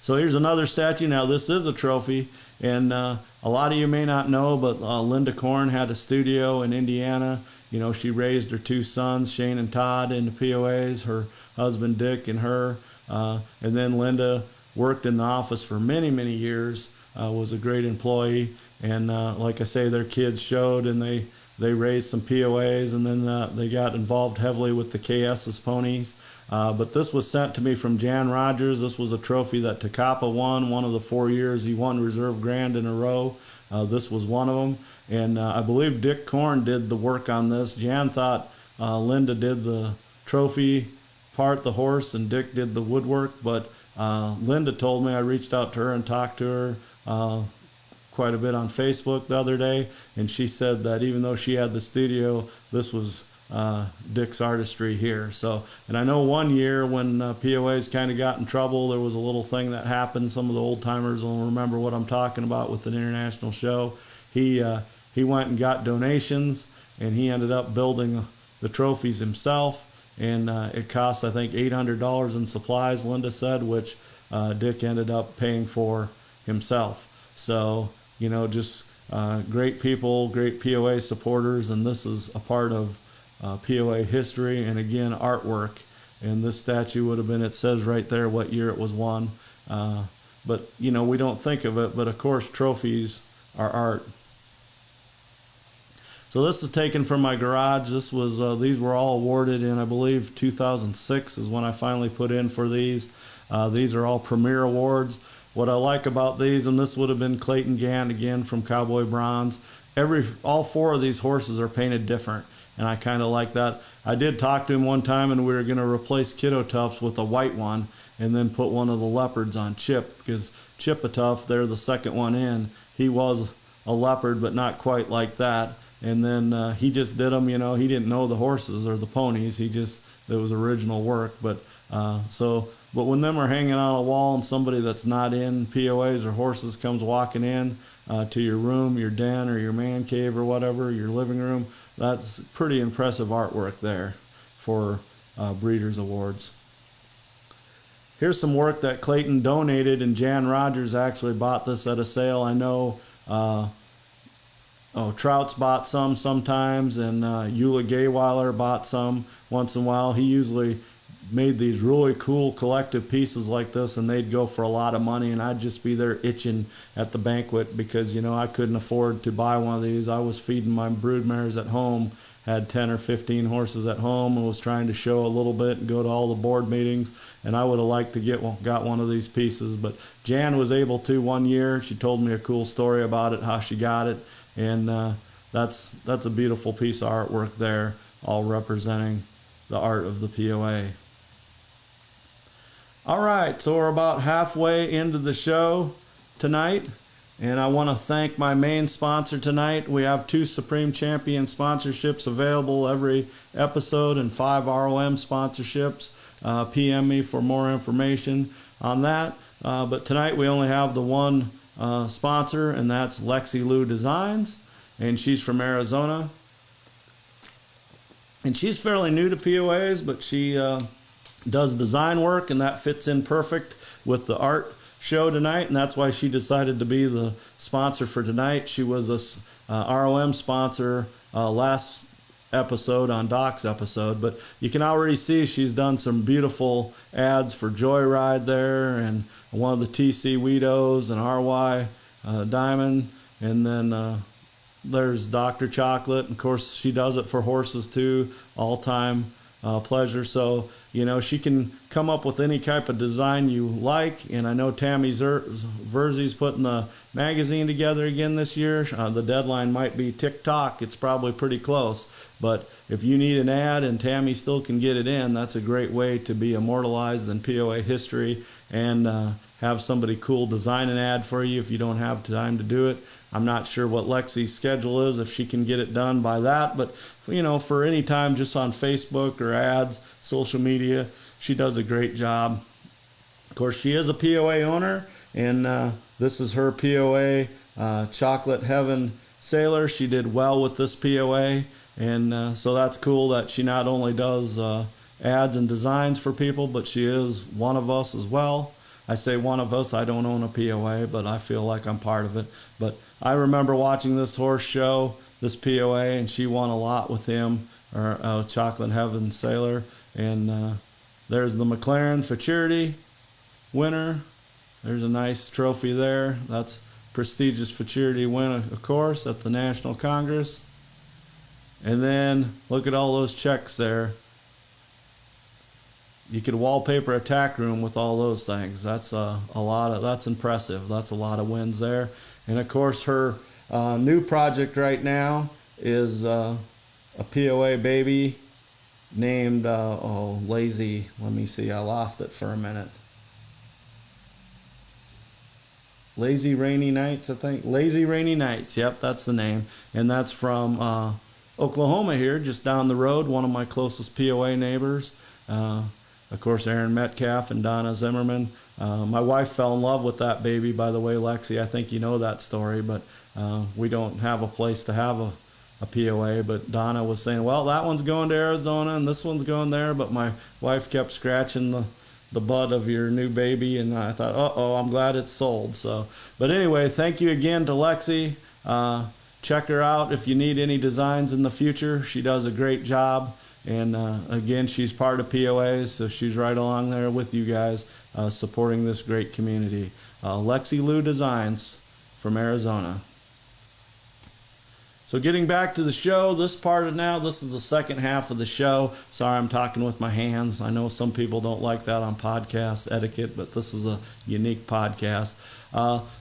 So here's another statue. Now this is a trophy, and a lot of you may not know, but Linda Korn had a studio in Indiana. She raised her 2 sons, Shane and Todd, in the POAs, her husband Dick and her. And then Linda worked in the office for many, many years, was a great employee. And like I say, their kids showed, and they raised some POAs, and then they got involved heavily with the KS's ponies. But this was sent to me from Jan Rogers. This was a trophy that Takapa won one of the 4 years he won Reserve Grand in a row. This was one of them. And I believe Dick Korn did the work on this. Jan thought Linda did the trophy part, the horse, and Dick did the woodwork. But Linda told me, I reached out to her and talked to her quite a bit on Facebook the other day, and she said that even though she had the studio, this was Dick's artistry here. So, and I know one year when POAs kind of got in trouble, there was a little thing that happened. Some of the old timers will remember what I'm talking about with an international show. He went and got donations, and he ended up building the trophies himself, and it cost, I think, $800 in supplies, Linda said, which Dick ended up paying for himself. So, just great people, great POA supporters, and this is a part of POA history, and again, artwork. And this statue would have been, it says right there what year it was won. But, we don't think of it, but of course, trophies are art. So this is taken from my garage. This was these were all awarded in, I believe, 2006 is when I finally put in for these. These are all Premier Awards. What I like about these, and this would have been Clayton Gant again from Cowboy Bronze, all four of these horses are painted different, and I kind of like that. I did talk to him one time, and we were going to replace Kiddo Tufts with a white one and then put one of the leopards on Chip, because Chip-a-Tuff, they're the second one in. He was a leopard, but not quite like that. And then he just did them, he didn't know the horses or the ponies. It was original work. But when them are hanging on a wall and somebody that's not in POAs or horses comes walking in to your room, your den, or your man cave or whatever, your living room, that's pretty impressive artwork there for Breeders' Awards. Here's some work that Clayton donated, and Jan Rogers actually bought this at a sale. I know Trout's bought some sometimes, and Eula Gayweiler bought some once in a while. He usually made these really cool collective pieces like this, and they'd go for a lot of money, and I'd just be there itching at the banquet because I couldn't afford to buy one of these. I was feeding my brood mares at home, had 10 or 15 horses at home, and was trying to show a little bit and go to all the board meetings, and I would have liked to got one of these pieces, but Jan was able to one year. She told me a cool story about it, how she got it, and that's a beautiful piece of artwork there, all representing the art of the POA. All right, so we're about halfway into the show tonight, and I want to thank my main sponsor tonight. We have 2 Supreme Champion sponsorships available every episode and 5 ROM sponsorships. PM me for more information on that. But tonight we only have the one sponsor, and that's Lexi Lou Designs, and she's from Arizona. And she's fairly new to POAs, but she does design work, and that fits in perfect with the art show tonight, and that's why she decided to be the sponsor for tonight. She was a ROM sponsor last episode on Doc's episode, but you can already see she's done some beautiful ads for Joyride there, and one of the TC Weedos and RY Diamond, and then there's Dr. Chocolate, and of course she does it for horses too, all-time pleasure. So she can come up with any type of design you like, and I know Tammy Verzi's putting the magazine together again this year. The deadline might be TikTok. It's probably pretty close, but if you need an ad and Tammy still can get it in, that's a great way to be immortalized in POA history and have somebody cool design an ad for you if you don't have time to do it. I'm not sure what Lexi's schedule is, if she can get it done by that, but for any time just on Facebook or ads, social media, she does a great job. Of course, she is a POA owner, and this is her POA Chocolate Heaven Sailor. She did well with this POA, and so that's cool that she not only does ads and designs for people, but she is one of us as well. I say one of us, I don't own a POA, but I feel like I'm part of it. But I remember watching this horse show, this POA, and she won a lot with him, or Chocolate Heaven Sailor. And there's the McLaren Futurity winner. There's a nice trophy there. That's prestigious Futurity win, of course, at the National Congress. And then look at all those checks there. You could wallpaper a tack room with all those things. That's that's impressive. That's a lot of wins there. And of course, her new project right now is a POA baby named Lazy. Let me see. I lost it for a minute. Lazy Rainy Nights, I think. Lazy Rainy Nights. Yep, that's the name. And that's from Oklahoma here, just down the road. One of my closest POA neighbors. Of course, Aaron Metcalf and Donna Zimmerman. My wife fell in love with that baby, by the way, Lexi. I think you know that story, but we don't have a place to have a POA. But Donna was saying, well, that one's going to Arizona and this one's going there. But my wife kept scratching the butt of your new baby, and I thought, uh-oh, I'm glad it's sold. So, but anyway, thank you again to Lexi. Check her out if you need any designs in the future. She does a great job. And again, she's part of POAs, so she's right along there with you guys, supporting this great community. Lexi Lou Designs from Arizona. So getting back to the show, this is the second half of the show. Sorry, I'm talking with my hands. I know some people don't like that on podcast etiquette, but this is a unique podcast.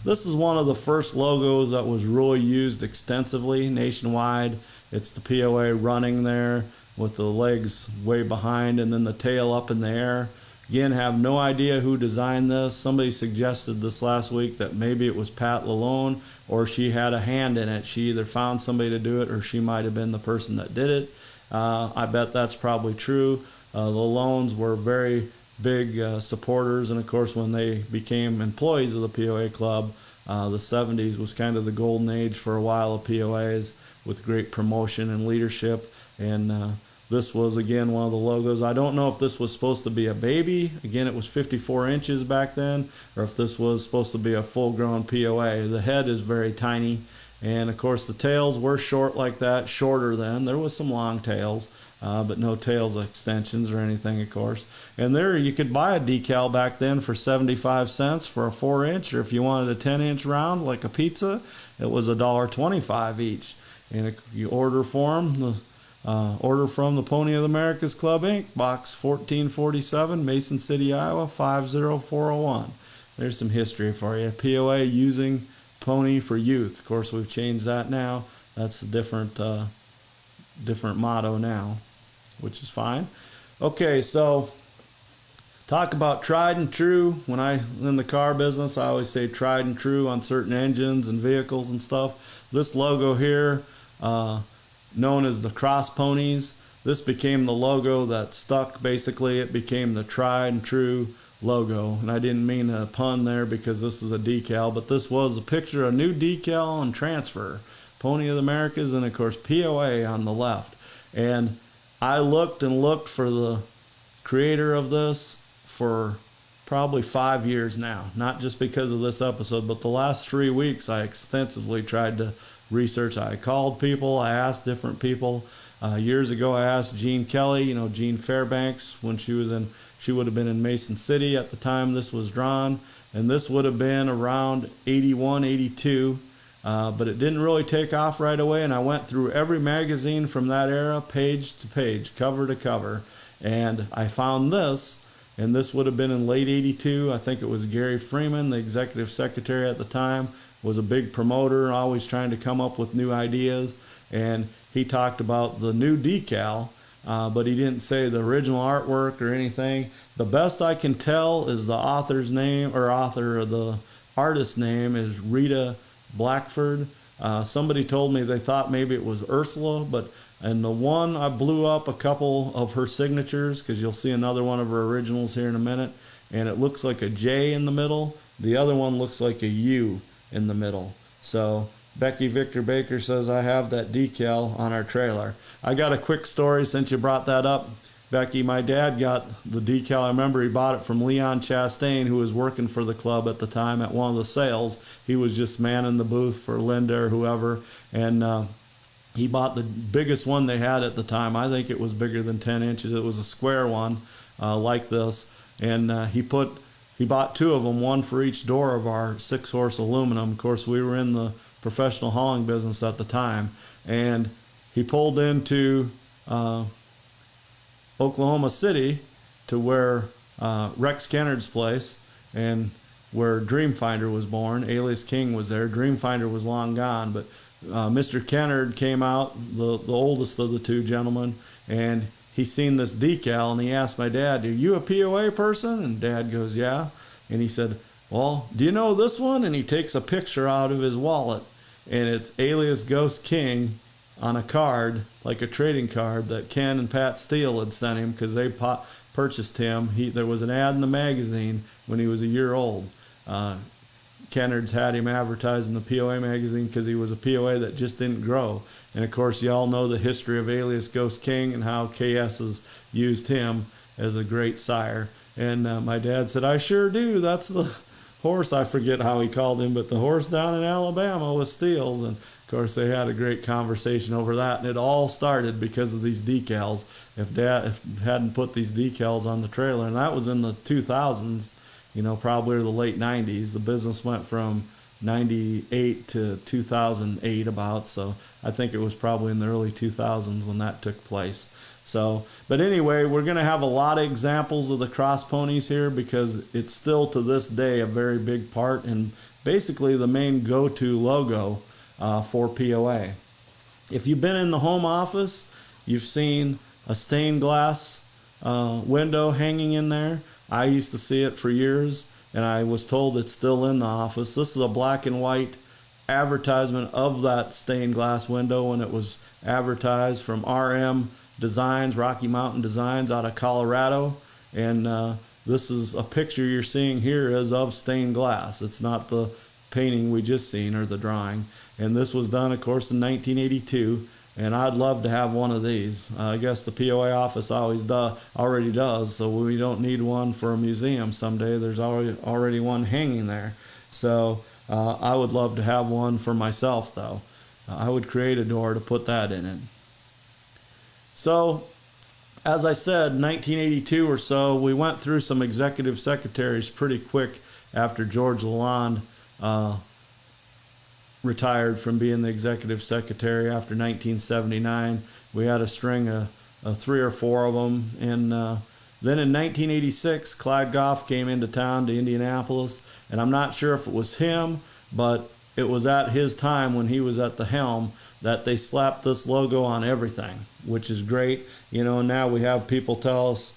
This is one of the first logos that was really used extensively nationwide. It's the POA running there with the legs way behind and then the tail up in the air. Again, have no idea who designed this. Somebody suggested this last week that maybe it was Pat Lalone or she had a hand in it. She either found somebody to do it or she might have been the person that did it. I bet that's probably true. The Lalones were very big supporters, and of course when they became employees of the POA club, the 70s was kind of the golden age for a while of POAs with great promotion and leadership. And this was, again, one of the logos. I don't know if this was supposed to be a baby. Again, it was 54 inches back then, or if this was supposed to be a full-grown POA. The head is very tiny, and of course the tails were short like that, shorter then. There was some long tails, but no tails extensions or anything, of course. And there you could buy a decal back then for 75 cents for a 4-inch, or if you wanted a 10-inch round like a pizza, it was $1.25 each. And you order for them. Order from the Pony of the Americas Club, Inc., Box 1447, Mason City, Iowa, 50401. There's some history for you. POA using Pony for youth. Of course, we've changed that now. That's a different motto now, which is fine. Okay, so talk about tried and true. When in the car business, I always say tried and true on certain engines and vehicles and stuff. This logo here, known as the cross ponies. This became the logo that stuck. Basically, it became the tried and true logo. And I didn't mean a pun there because this is a decal, but this was a picture, a new decal and transfer. Pony of the Americas and, of course, POA on the left. And I looked and looked for the creator of this for probably 5 years now. Not just because of this episode, but the last 3 weeks I extensively tried to research. I called people, I asked different people. Years ago I asked Jean Kelly, Jean Fairbanks, when she would have been in Mason City at the time this was drawn, and this would have been around 81, 82, but it didn't really take off right away, and I went through every magazine from that era, page to page, cover to cover, and I found this. And this would have been in late 82. I think it was Gary Freeman, the executive secretary at the time, was a big promoter, always trying to come up with new ideas. And he talked about the new decal, but he didn't say the original artwork or anything. The best I can tell is the author's name, or the artist's name is Rita Blackford. Somebody told me they thought maybe it was Ursula, and the one, I blew up a couple of her signatures because you'll see another one of her originals here in a minute, and it looks like a J in the middle. The other one looks like a U in the middle. So Becky Victor Baker says, I have that decal on our trailer. I got a quick story since you brought that up. Becky, my dad got the decal. I remember he bought it from Leon Chastain, who was working for the club at the time at one of the sales. He was just manning the booth for Linda or whoever, and he bought the biggest one they had at the time. I think it was bigger than 10 inches. It was a square one like this, and he bought 2 of them, one for each door of our 6-horse aluminum. Of course, we were in the professional hauling business at the time, and he pulled into Oklahoma City to where Rex Kennard's place and where Dreamfinder was born. Alias King was there. Dreamfinder was long gone, but Mr. Kennard came out, the oldest of the 2 gentlemen, and he seen this decal, and he asked my dad, are you a POA person? And Dad goes, yeah. And he said, well, do you know this one? And he takes a picture out of his wallet, and it's Alias Ghost King on a card, like a trading card that Ken and Pat Steele had sent him because they purchased him. There was an ad in the magazine when he was a year old. Kennard's had him advertised in the POA magazine because he was a POA that just didn't grow. And of course, you all know the history of Alias Ghost King and how KS has used him as a great sire. And my dad said, I sure do. That's the horse, I forget how he called him, but the horse down in Alabama was Steele's. And of course, they had a great conversation over that. And it all started because of these decals. If Dad hadn't put these decals on the trailer, and that was in the 2000s, probably the late 90s, the business went from 98 to 2008 about. So I think it was probably in the early 2000s when that took place. So, but anyway, we're going to have a lot of examples of the cross ponies here because it's still to this day a very big part and basically the main go-to logo for POA. If you've been in the home office, you've seen a stained glass window hanging in there. I used to see it for years, and I was told it's still in the office. This is a black and white advertisement of that stained glass window when it was advertised from RM Designs, Rocky Mountain Designs out of Colorado. And this is a picture you're seeing here is of stained glass. It's not the painting we just seen or the drawing. And this was done, of course, in 1982. And I'd love to have one of these. I guess the POA office already does, so we don't need one for a museum someday. There's already one hanging there. So I would love to have one for myself, though. I would create a door to put that in it. So, as I said, 1982 or so, we went through some executive secretaries pretty quick after George Lalonde retired from being the executive secretary after 1979. We had a string of 3 or 4 of them. And then in 1986, Clyde Goff came into town to Indianapolis. And I'm not sure if it was him, but it was at his time when he was at the helm that they slapped this logo on everything, which is great. You know, now we have people tell us,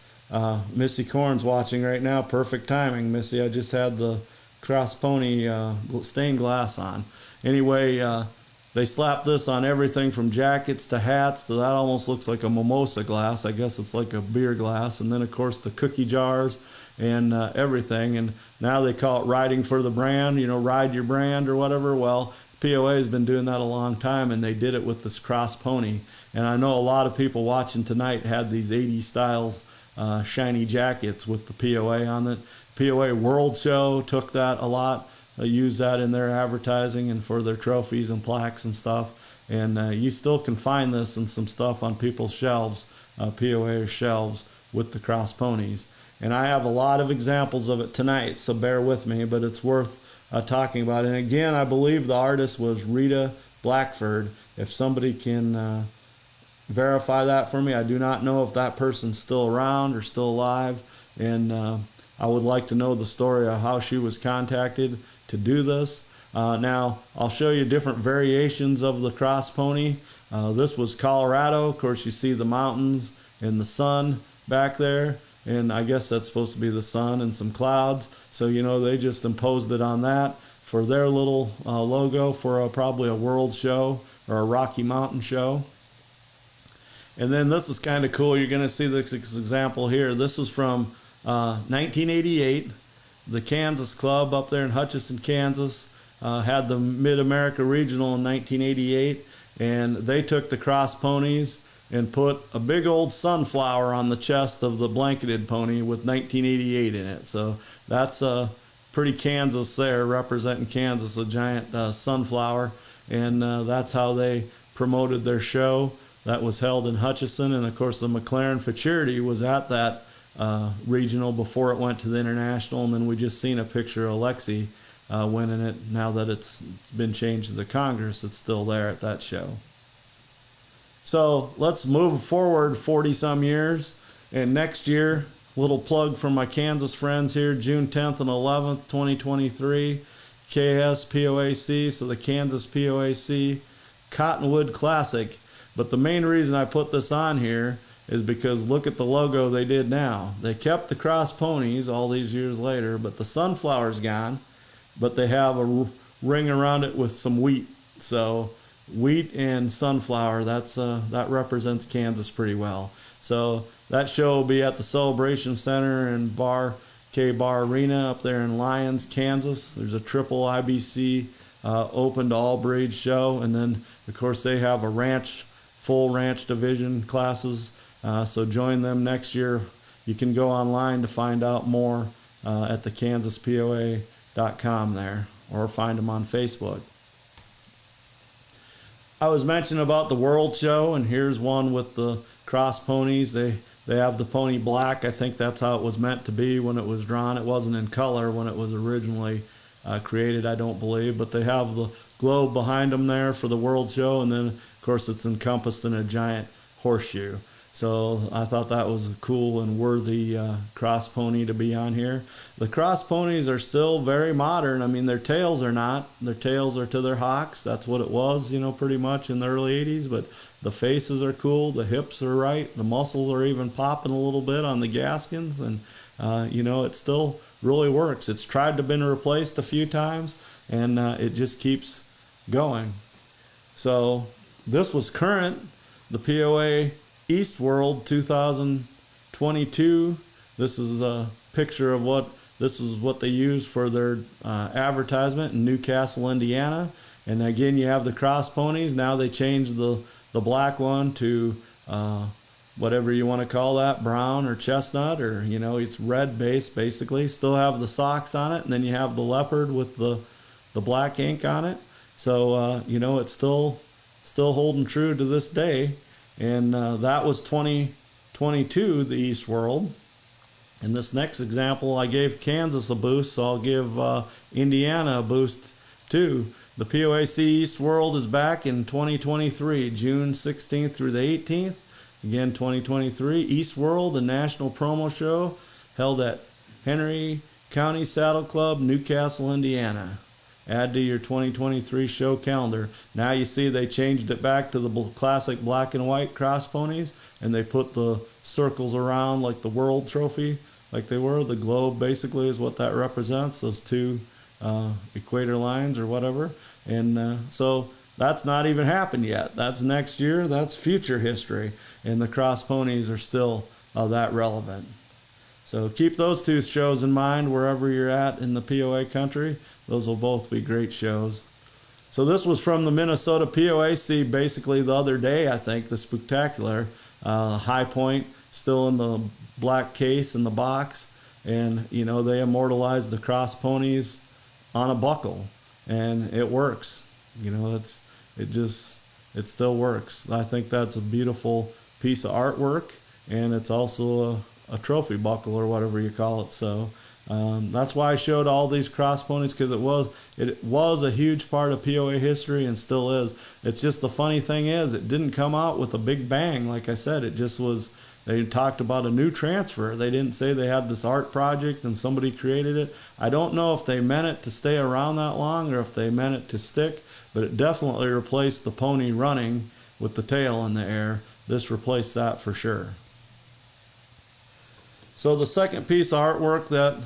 Missy Korn's watching right now. Perfect timing, Missy. I just had the cross pony stained glass on. Anyway, they slapped this on everything from jackets to hats. To that almost looks like a mimosa glass. I guess it's like a beer glass. And then, of course, the cookie jars and everything. And now they call it riding for the brand, you know, ride your brand or whatever. Well, POA has been doing that a long time, and they did it with this cross pony. And I know a lot of people watching tonight had these 80s styles shiny jackets with the POA on it. POA World Show took that a lot. They use that in their advertising and for their trophies and plaques and stuff. And you still can find this and some stuff on people's shelves, POA shelves with the cross ponies. And I have a lot of examples of it tonight, so bear with me, but it's worth talking about. And again, I believe the artist was Rita Blackford. If somebody can verify that for me, I do not know if that person's still around or still alive. And I would like to know the story of how she was contacted to do this. Now, I'll show you different variations of the cross pony. This was Colorado. Of course, you see the mountains and the sun back there. And I guess that's supposed to be the sun and some clouds. So, you know, they just imposed it on that for their little logo for probably a world show or a Rocky Mountain show. And then this is kind of cool. You're going to see this example here. This is from 1988. The Kansas Club up there in Hutchinson, Kansas, had the Mid-America Regional in 1988. And they took the cross ponies and put a big old sunflower on the chest of the blanketed pony with 1988 in it. So that's pretty Kansas there, representing Kansas, a giant sunflower. And that's how they promoted their show. That was held in Hutchinson. And of course, the McLaren Futurity was at that regional before it went to the international. And then we just seen a picture of Lexi winning it. Now that it's been changed to the Congress, it's still there at that show. So let's move forward 40 some years. And next year, little plug from my Kansas friends here, June 10th and 11th, 2023, KSPOAC, so the Kansas POAC Cottonwood Classic. But the main reason I put this on here is because look at the logo they did now. They kept the cross ponies all these years later, but the sunflower's gone, but they have a ring around it with some wheat. So wheat and sunflower, that represents Kansas pretty well. So that show will be at the Celebration Center and Bar Arena up there in Lyons, Kansas. There's a triple IBC open to all breeds show. And then, of course, they have a full ranch division classes. So join them next year. You can go online to find out more at the kansaspoa.com there, or find them on Facebook. I was mentioning about the World Show, and here's one with the cross ponies. They have the pony black. I think that's how it was meant to be when it was drawn. It wasn't in color when it was originally created, I don't believe, but they have the globe behind them there for the World Show, and then of course it's encompassed in a giant horseshoe. So I thought that was a cool and worthy cross pony to be on here. The cross ponies are still very modern. I mean, their tails are not. Their tails are to their hocks. That's what it was, you know, pretty much in the early 80s. But the faces are cool. The hips are right. The muscles are even popping a little bit on the Gaskins. And, you know, it still really works. It's tried to been replaced a few times, and it just keeps going. So this was current. The POA East World 2022. This is a picture of what they used for their advertisement in Newcastle, Indiana. And again, you have the cross ponies. Now they changed the black one to whatever you want to call that, brown or chestnut, or you know, it's red base basically. Still have the socks on it, and then you have the leopard with the black ink on it. So you know, it's still holding true to this day. And that was 2022, the East World. And this next example, I gave Kansas a boost, so I'll give Indiana a boost too. The POAC East World is back in 2023, June 16th through the 18th. Again, 2023, East World, the national promo show, held at Henry County Saddle Club, Newcastle, Indiana. Add to your 2023 show calendar. Now you see they changed it back to the classic black and white cross ponies, and they put the circles around like the world trophy, like they were. The globe basically is what that represents, those two equator lines or whatever. And so that's not even happened yet. That's next year. That's future history. And the cross ponies are still that relevant. So keep those two shows in mind wherever you're at in the POA country. Those will both be great shows. So this was from the Minnesota POAC basically the other day, I think, the Spooktacular. High Point still in the black case in the box. And, you know, they immortalized the cross ponies on a buckle. And it works. You know, it still works. I think that's a beautiful piece of artwork. And it's also a trophy buckle or whatever you call it. So that's why I showed all these cross ponies, because it was a huge part of POA history and still is. It's just the funny thing is it didn't come out with a big bang. Like I said, it just was, they talked about a new transfer. They didn't say they had this art project and somebody created it. I don't know if they meant it to stay around that long or if they meant it to stick, but it definitely replaced the pony running with the tail in the air. This replaced that for sure. So the second piece of artwork that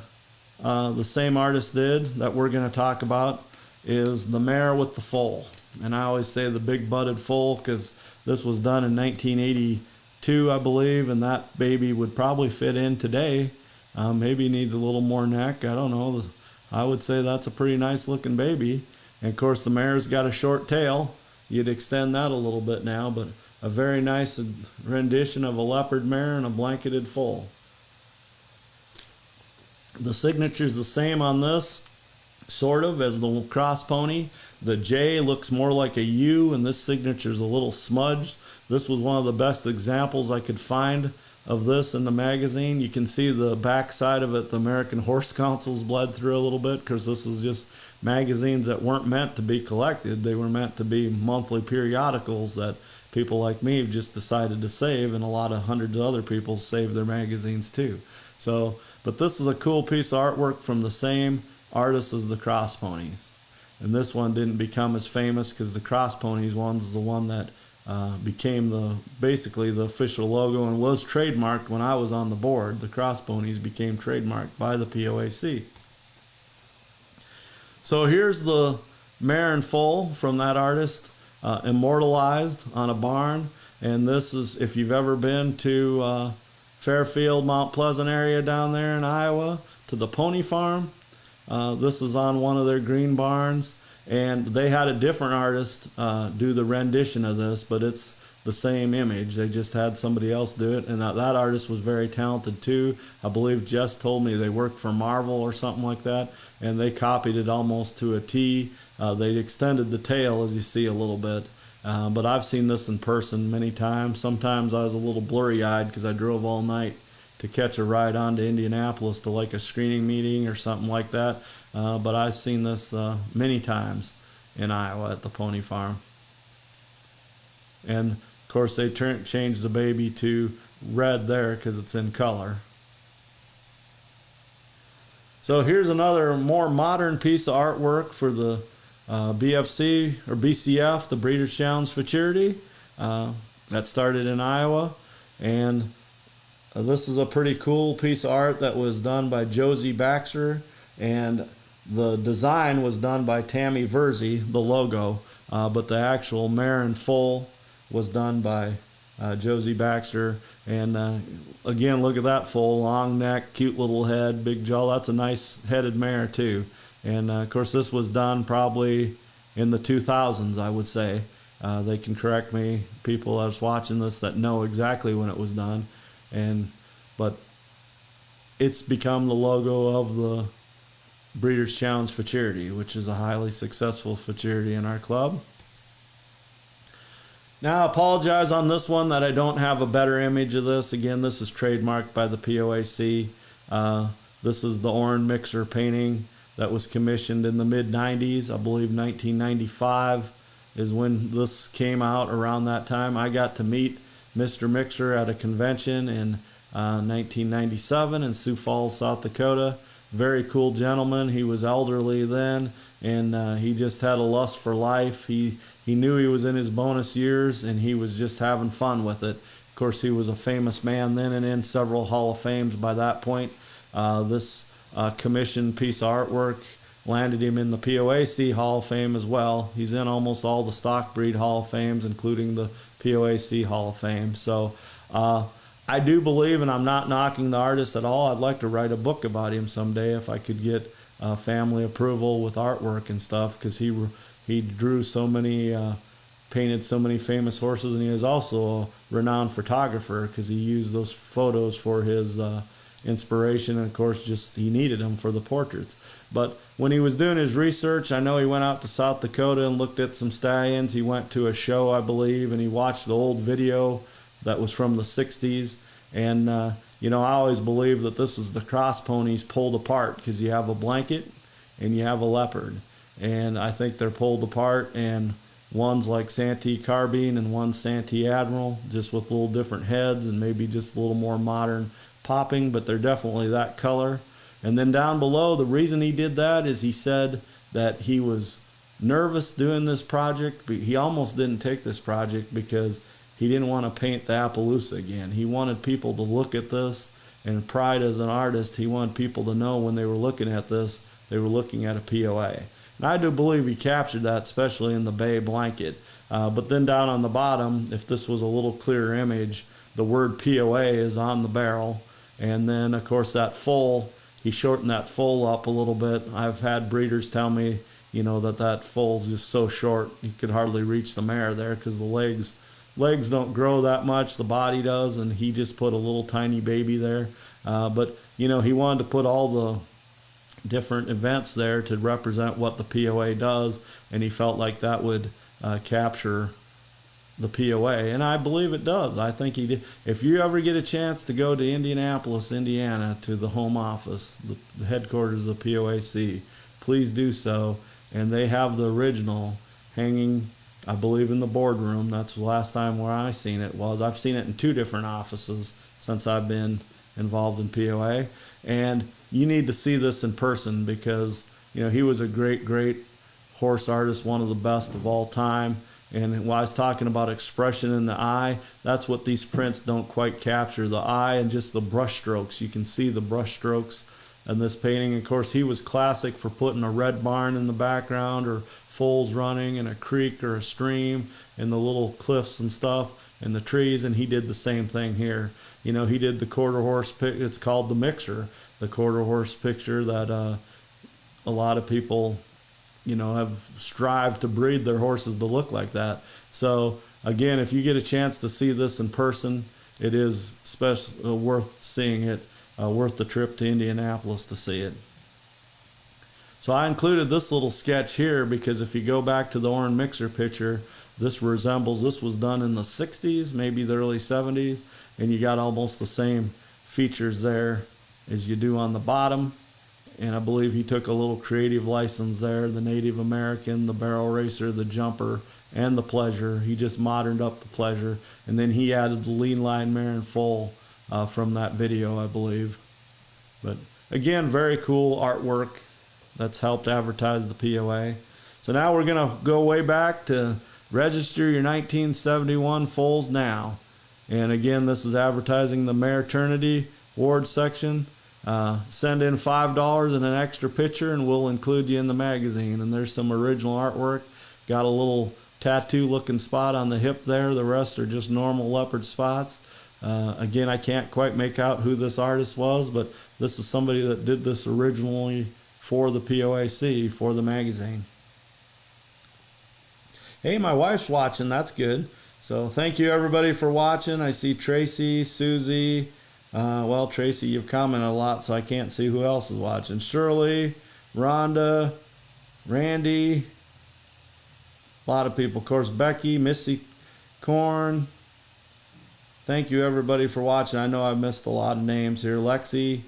the same artist did that we're going to talk about is the mare with the foal. And I always say the big butted foal because this was done in 1982, I believe, and that baby would probably fit in today. Maybe needs a little more neck. I don't know. I would say that's a pretty nice looking baby. And of course the mare's got a short tail. You'd extend that a little bit now, but a very nice rendition of a leopard mare and a blanketed foal. The signature's the same on this, sort of, as the cross pony. The J looks more like a U, and this signature's a little smudged. This was one of the best examples I could find of this in the magazine. You can see the back side of it, the American Horse Council's bled through a little bit, because this is just magazines that weren't meant to be collected. They were meant to be monthly periodicals that people like me have just decided to save, and a lot of hundreds of other people save their magazines too. So, but this is a cool piece of artwork from the same artist as the cross ponies. And this one didn't become as famous because the cross ponies one is the one that became basically the official logo and was trademarked when I was on the board. The cross ponies became trademarked by the POAC. So here's the mare and foal from that artist, immortalized on a barn. And this is, if you've ever been to Fairfield, Mount Pleasant area down there in Iowa, to the pony farm, this is on one of their green barns. And they had a different artist do the rendition of this, but it's the same image. They just had somebody else do it, and that artist was very talented too. I believe Jess told me they worked for Marvel or something like that, and they copied it almost to a T. They extended the tail, as you see, a little bit. But I've seen this in person many times. Sometimes I was a little blurry-eyed because I drove all night to catch a ride on to Indianapolis to like a screening meeting or something like that. But I've seen this many times in Iowa at the pony farm. And of course they changed the baby to red there because it's in color. So here's another more modern piece of artwork for the BFC or BCF, the Breeders' Challenge for Charity. That started in Iowa, and this is a pretty cool piece of art that was done by Josie Baxter, and the design was done by Tammy Verzi, the logo, but the actual mare and foal was done by Josie Baxter. And again, look at that foal, long neck, cute little head, big jaw. That's a nice headed mare too. And of course this was done probably in the 2000s, I would say. They can correct me, people that's watching this that know exactly when it was done. But it's become the logo of the Breeders' Challenge for Charity, which is a highly successful for charity in our club. Now, I apologize on this one that I don't have a better image of this. Again, this is trademarked by the POAC. This is the Orange Mixer painting that was commissioned in the mid-90s. I believe 1995 is when this came out. Around that time, I got to meet Mr. Mixer at a convention in 1997 in Sioux Falls, South Dakota. Very cool gentleman. He was elderly then, and he just had a lust for life. He knew he was in his bonus years, and he was just having fun with it. Of course, he was a famous man then and in several Hall of Fames by that point. This commissioned piece of artwork landed him in the POAC Hall of Fame as well. He's in almost all the stock breed Hall of Fames, including the POAC Hall of Fame. So I do believe, and I'm not knocking the artist at all, I'd like to write a book about him someday if I could get family approval with artwork and stuff, because he drew so many, painted so many famous horses, and he was also a renowned photographer because he used those photos for his inspiration, and of course just he needed them for the portraits. But when he was doing his research, I know he went out to South Dakota and looked at some stallions. He went to a show, I believe, and he watched the old video that was from the 60s. And you know, I always believe that this is the cross ponies pulled apart, because you have a blanket and you have a leopard, and I think they're pulled apart, and one's like Santee Carbine and one's Santee Admiral, just with little different heads and maybe just a little more modern popping, but they're definitely that color. And then down below, the reason he did that is he said that he was nervous doing this project, but he almost didn't take this project because he didn't want to paint the Appaloosa again. He wanted people to look at this, and pride as an artist, he wanted people to know when they were looking at this, they were looking at a POA. And I do believe he captured that, especially in the bay blanket. But then down on the bottom, if this was a little clearer image, the word POA is on the barrel. And then, of course, that foal, he shortened that foal up a little bit. I've had breeders tell me, you know, that foal's just so short, you could hardly reach the mare there because the legs don't grow that much, the body does, and he just put a little tiny baby there. But, you know, he wanted to put all the different events there to represent what the POA does, and he felt like that would capture the POA, and I believe it does. I think he did. If you ever get a chance to go to Indianapolis, Indiana, to the home office, the headquarters of the POAC, please do so. And they have the original hanging, I believe, in the boardroom. That's the last time where I seen it was. I've seen it in 2 different offices since I've been involved in POA, and you need to see this in person, because you know he was a great horse artist, one of the best of all time. And when I was talking about expression in the eye, that's what these prints don't quite capture. The eye and just the brush strokes. You can see the brush strokes in this painting. Of course, he was classic for putting a red barn in the background, or foals running, and a creek or a stream, and the little cliffs and stuff, and the trees, and he did the same thing here. You know, he did the quarter horse, it's called the mixer, the quarter horse picture that a lot of people, you know, have strived to breed their horses to look like that. So again, if you get a chance to see this in person, it is worth seeing it, worth the trip to Indianapolis to see it. So I included this little sketch here because if you go back to the Orange Mixer picture, this was done in the 60s, maybe the early 70s, and you got almost the same features there as you do on the bottom. And I believe he took a little creative license there, the Native American, the barrel racer, the jumper, and the pleasure. He just moderned up the pleasure, and then he added the lean line mare in full from that video, I believe. But again, very cool artwork that's helped advertise the POA. So now we're going to go way back to register your 1971 foals now. And again, this is advertising the Mareternity Ward section. Send in $5 and an extra picture and we'll include you in the magazine. And there's some original artwork. Got a little tattoo looking spot on the hip there. The rest are just normal leopard spots. Again, I can't quite make out who this artist was, but this is somebody that did this originally for the POAC, for the magazine. Hey, my wife's watching. That's good. So thank you everybody for watching. I see Tracy, Susie. Well, Tracy, you've commented a lot, so I can't see who else is watching. Shirley, Rhonda, Randy, a lot of people. Of course, Becky, Missy Korn. Thank you everybody for watching. I know I missed a lot of names here. Lexi.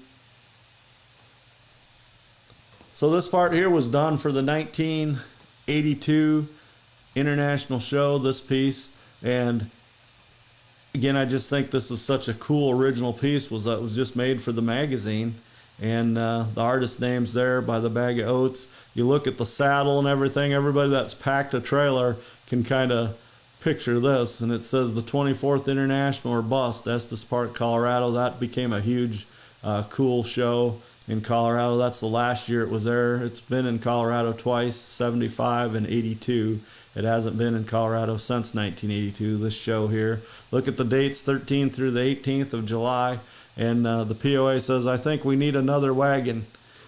So this part here was done for the 1982 International Show, this piece. And again, I just think this is such a cool original piece. It was just made for the magazine. And the artist name's there by the bag of oats. You look at the saddle and everything. Everybody that's packed a trailer can kind of picture this. And it says the 24th International or Bust, Estes Park, Colorado. That became a huge, cool show in Colorado. That's the last year it was there. It's been in Colorado twice, 75 and 82. It hasn't been in Colorado since 1982, this show here. Look at the dates, 13th through the 18th of July. And the POA says, I think we need another wagon.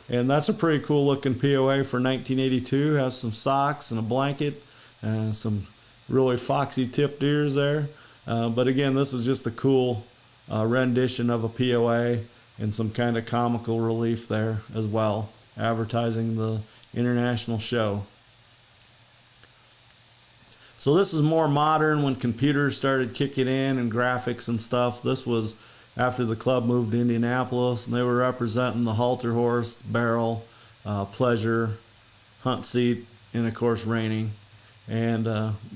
And that's a pretty cool looking POA for 1982. Has some socks and a blanket and some really foxy tipped ears there. But again, this is just a cool rendition of a POA and some kind of comical relief there as well, advertising the international show. So this is more modern, when computers started kicking in and graphics and stuff. This was after the club moved to Indianapolis, and they were representing the halter horse, barrel, pleasure, hunt seat, and of course reining. And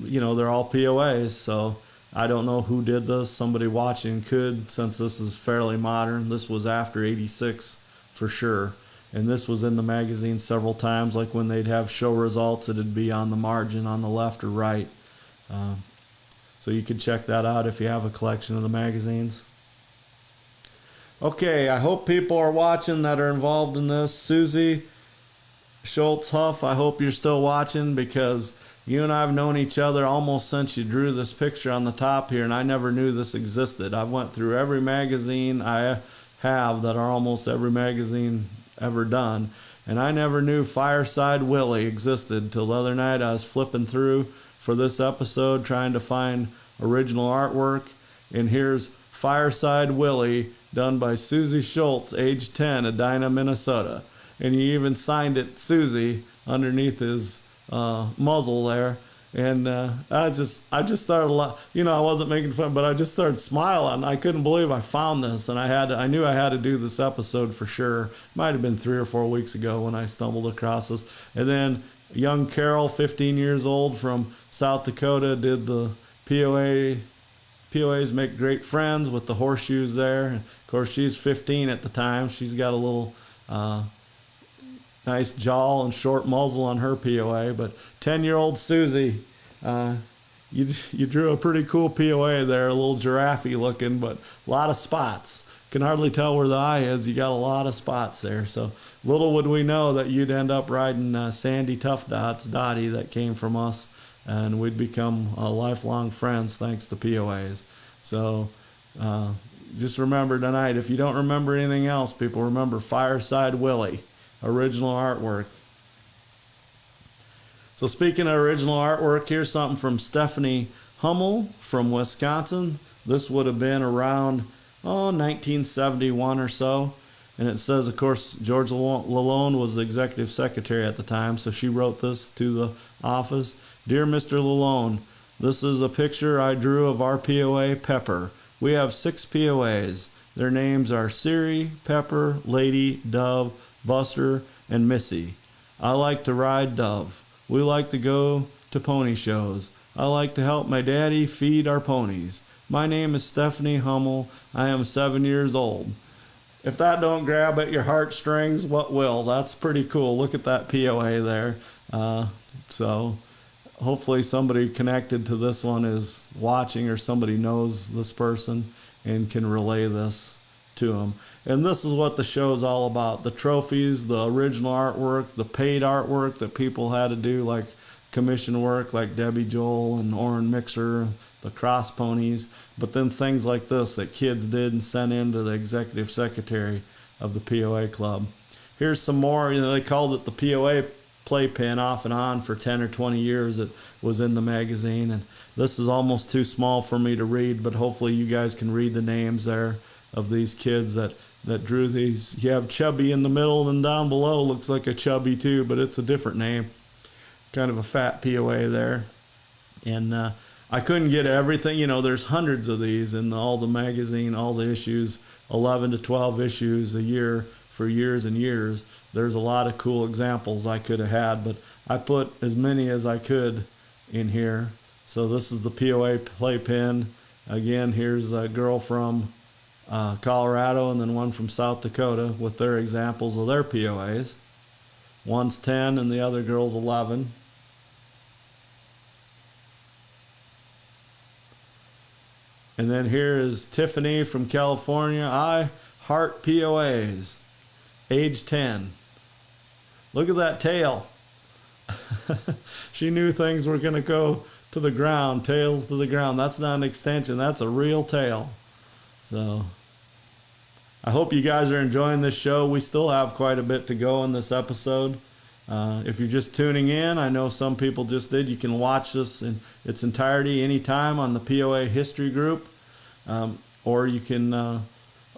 you know, they're all POAs, so I don't know who did this. Somebody watching could, since this is fairly modern. This was after 86 for sure. And this was in the magazine several times, like when they'd have show results, it'd be on the margin on the left or right. So you can check that out if you have a collection of the magazines. Okay, I hope people are watching that are involved in this. Susie Schultz Huff, I hope you're still watching, because you and I have known each other almost since you drew this picture on the top here, and I never knew this existed. I've went through every magazine I have that are almost every magazine ever done, and I never knew Fireside Willie existed till the other night. I was flipping through for this episode trying to find original artwork, and here's Fireside Willie done by Susie Schultz, age 10, Edina, Minnesota. And he even signed it Susie underneath his muzzle there. And I just started, you know, I wasn't making fun, but I just started smiling. I couldn't believe I found this, and I knew I had to do this episode for sure. Might have been 3 or 4 weeks ago when I stumbled across this. And then young Carol, 15 years old from South Dakota, did the POAs Make Great Friends with the horseshoes there. And of course, she's 15 at the time. She's got a little nice jaw and short muzzle on her POA. But 10-year-old Susie, you drew a pretty cool POA there, a little giraffe-y looking, but a lot of spots. Can hardly tell where the eye is. You got a lot of spots there. So little would we know that you'd end up riding Sandy Tough Dots, Dottie, that came from us, and we'd become lifelong friends thanks to POAs. So just remember tonight, if you don't remember anything else, people, remember Fireside Willie, original artwork. So speaking of original artwork, here's something from Stephanie Hummel from Wisconsin. This would have been around 1971 or so. And it says, of course, George Lalone was the executive secretary at the time, so she wrote this to the office. Dear Mr. Lalone, this is a picture I drew of our POA, Pepper. We have 6 POAs. Their names are Siri, Pepper, Lady, Dove, Buster, and Missy. I like to ride Dove. We like to go to pony shows. I like to help my daddy feed our ponies. My name is Stephanie Hummel. I am 7 years old. If that don't grab at your heartstrings, what will? That's pretty cool. Look at that POA there. So hopefully somebody connected to this one is watching, or somebody knows this person and can relay this to them. And this is what the show is all about. The trophies, the original artwork, the paid artwork that people had to do, like commission work like Debbie Joel and Orrin Mixer, the cross ponies, but then things like this that kids did and sent in to the executive secretary of the POA club. Here's some more. They called it the POA playpen off and on for 10 or 20 years. It was in the magazine, and this is almost too small for me to read, but hopefully you guys can read the names there of these kids that drew these. You have Chubby in the middle, and down below looks like a Chubby too, but it's a different name. Kind of a fat POA there. And I couldn't get everything. There's hundreds of these in all the magazine, all the issues, 11 to 12 issues a year for years and years. There's a lot of cool examples I could have had, but I put as many as I could in here. So this is the POA playpen. Again, here's a girl from Colorado and then one from South Dakota with their examples of their POAs. One's 10 and the other girl's 11. And then here is Tiffany from California. I heart POAs. Age 10. Look at that tail. She knew things were going to go to the ground, tails to the ground. That's not an extension. That's a real tail. So I hope you guys are enjoying this show. We still have quite a bit to go in this episode. If you're just tuning in, I know some people just did. You can watch this in its entirety anytime on the POA History Group. Or you can,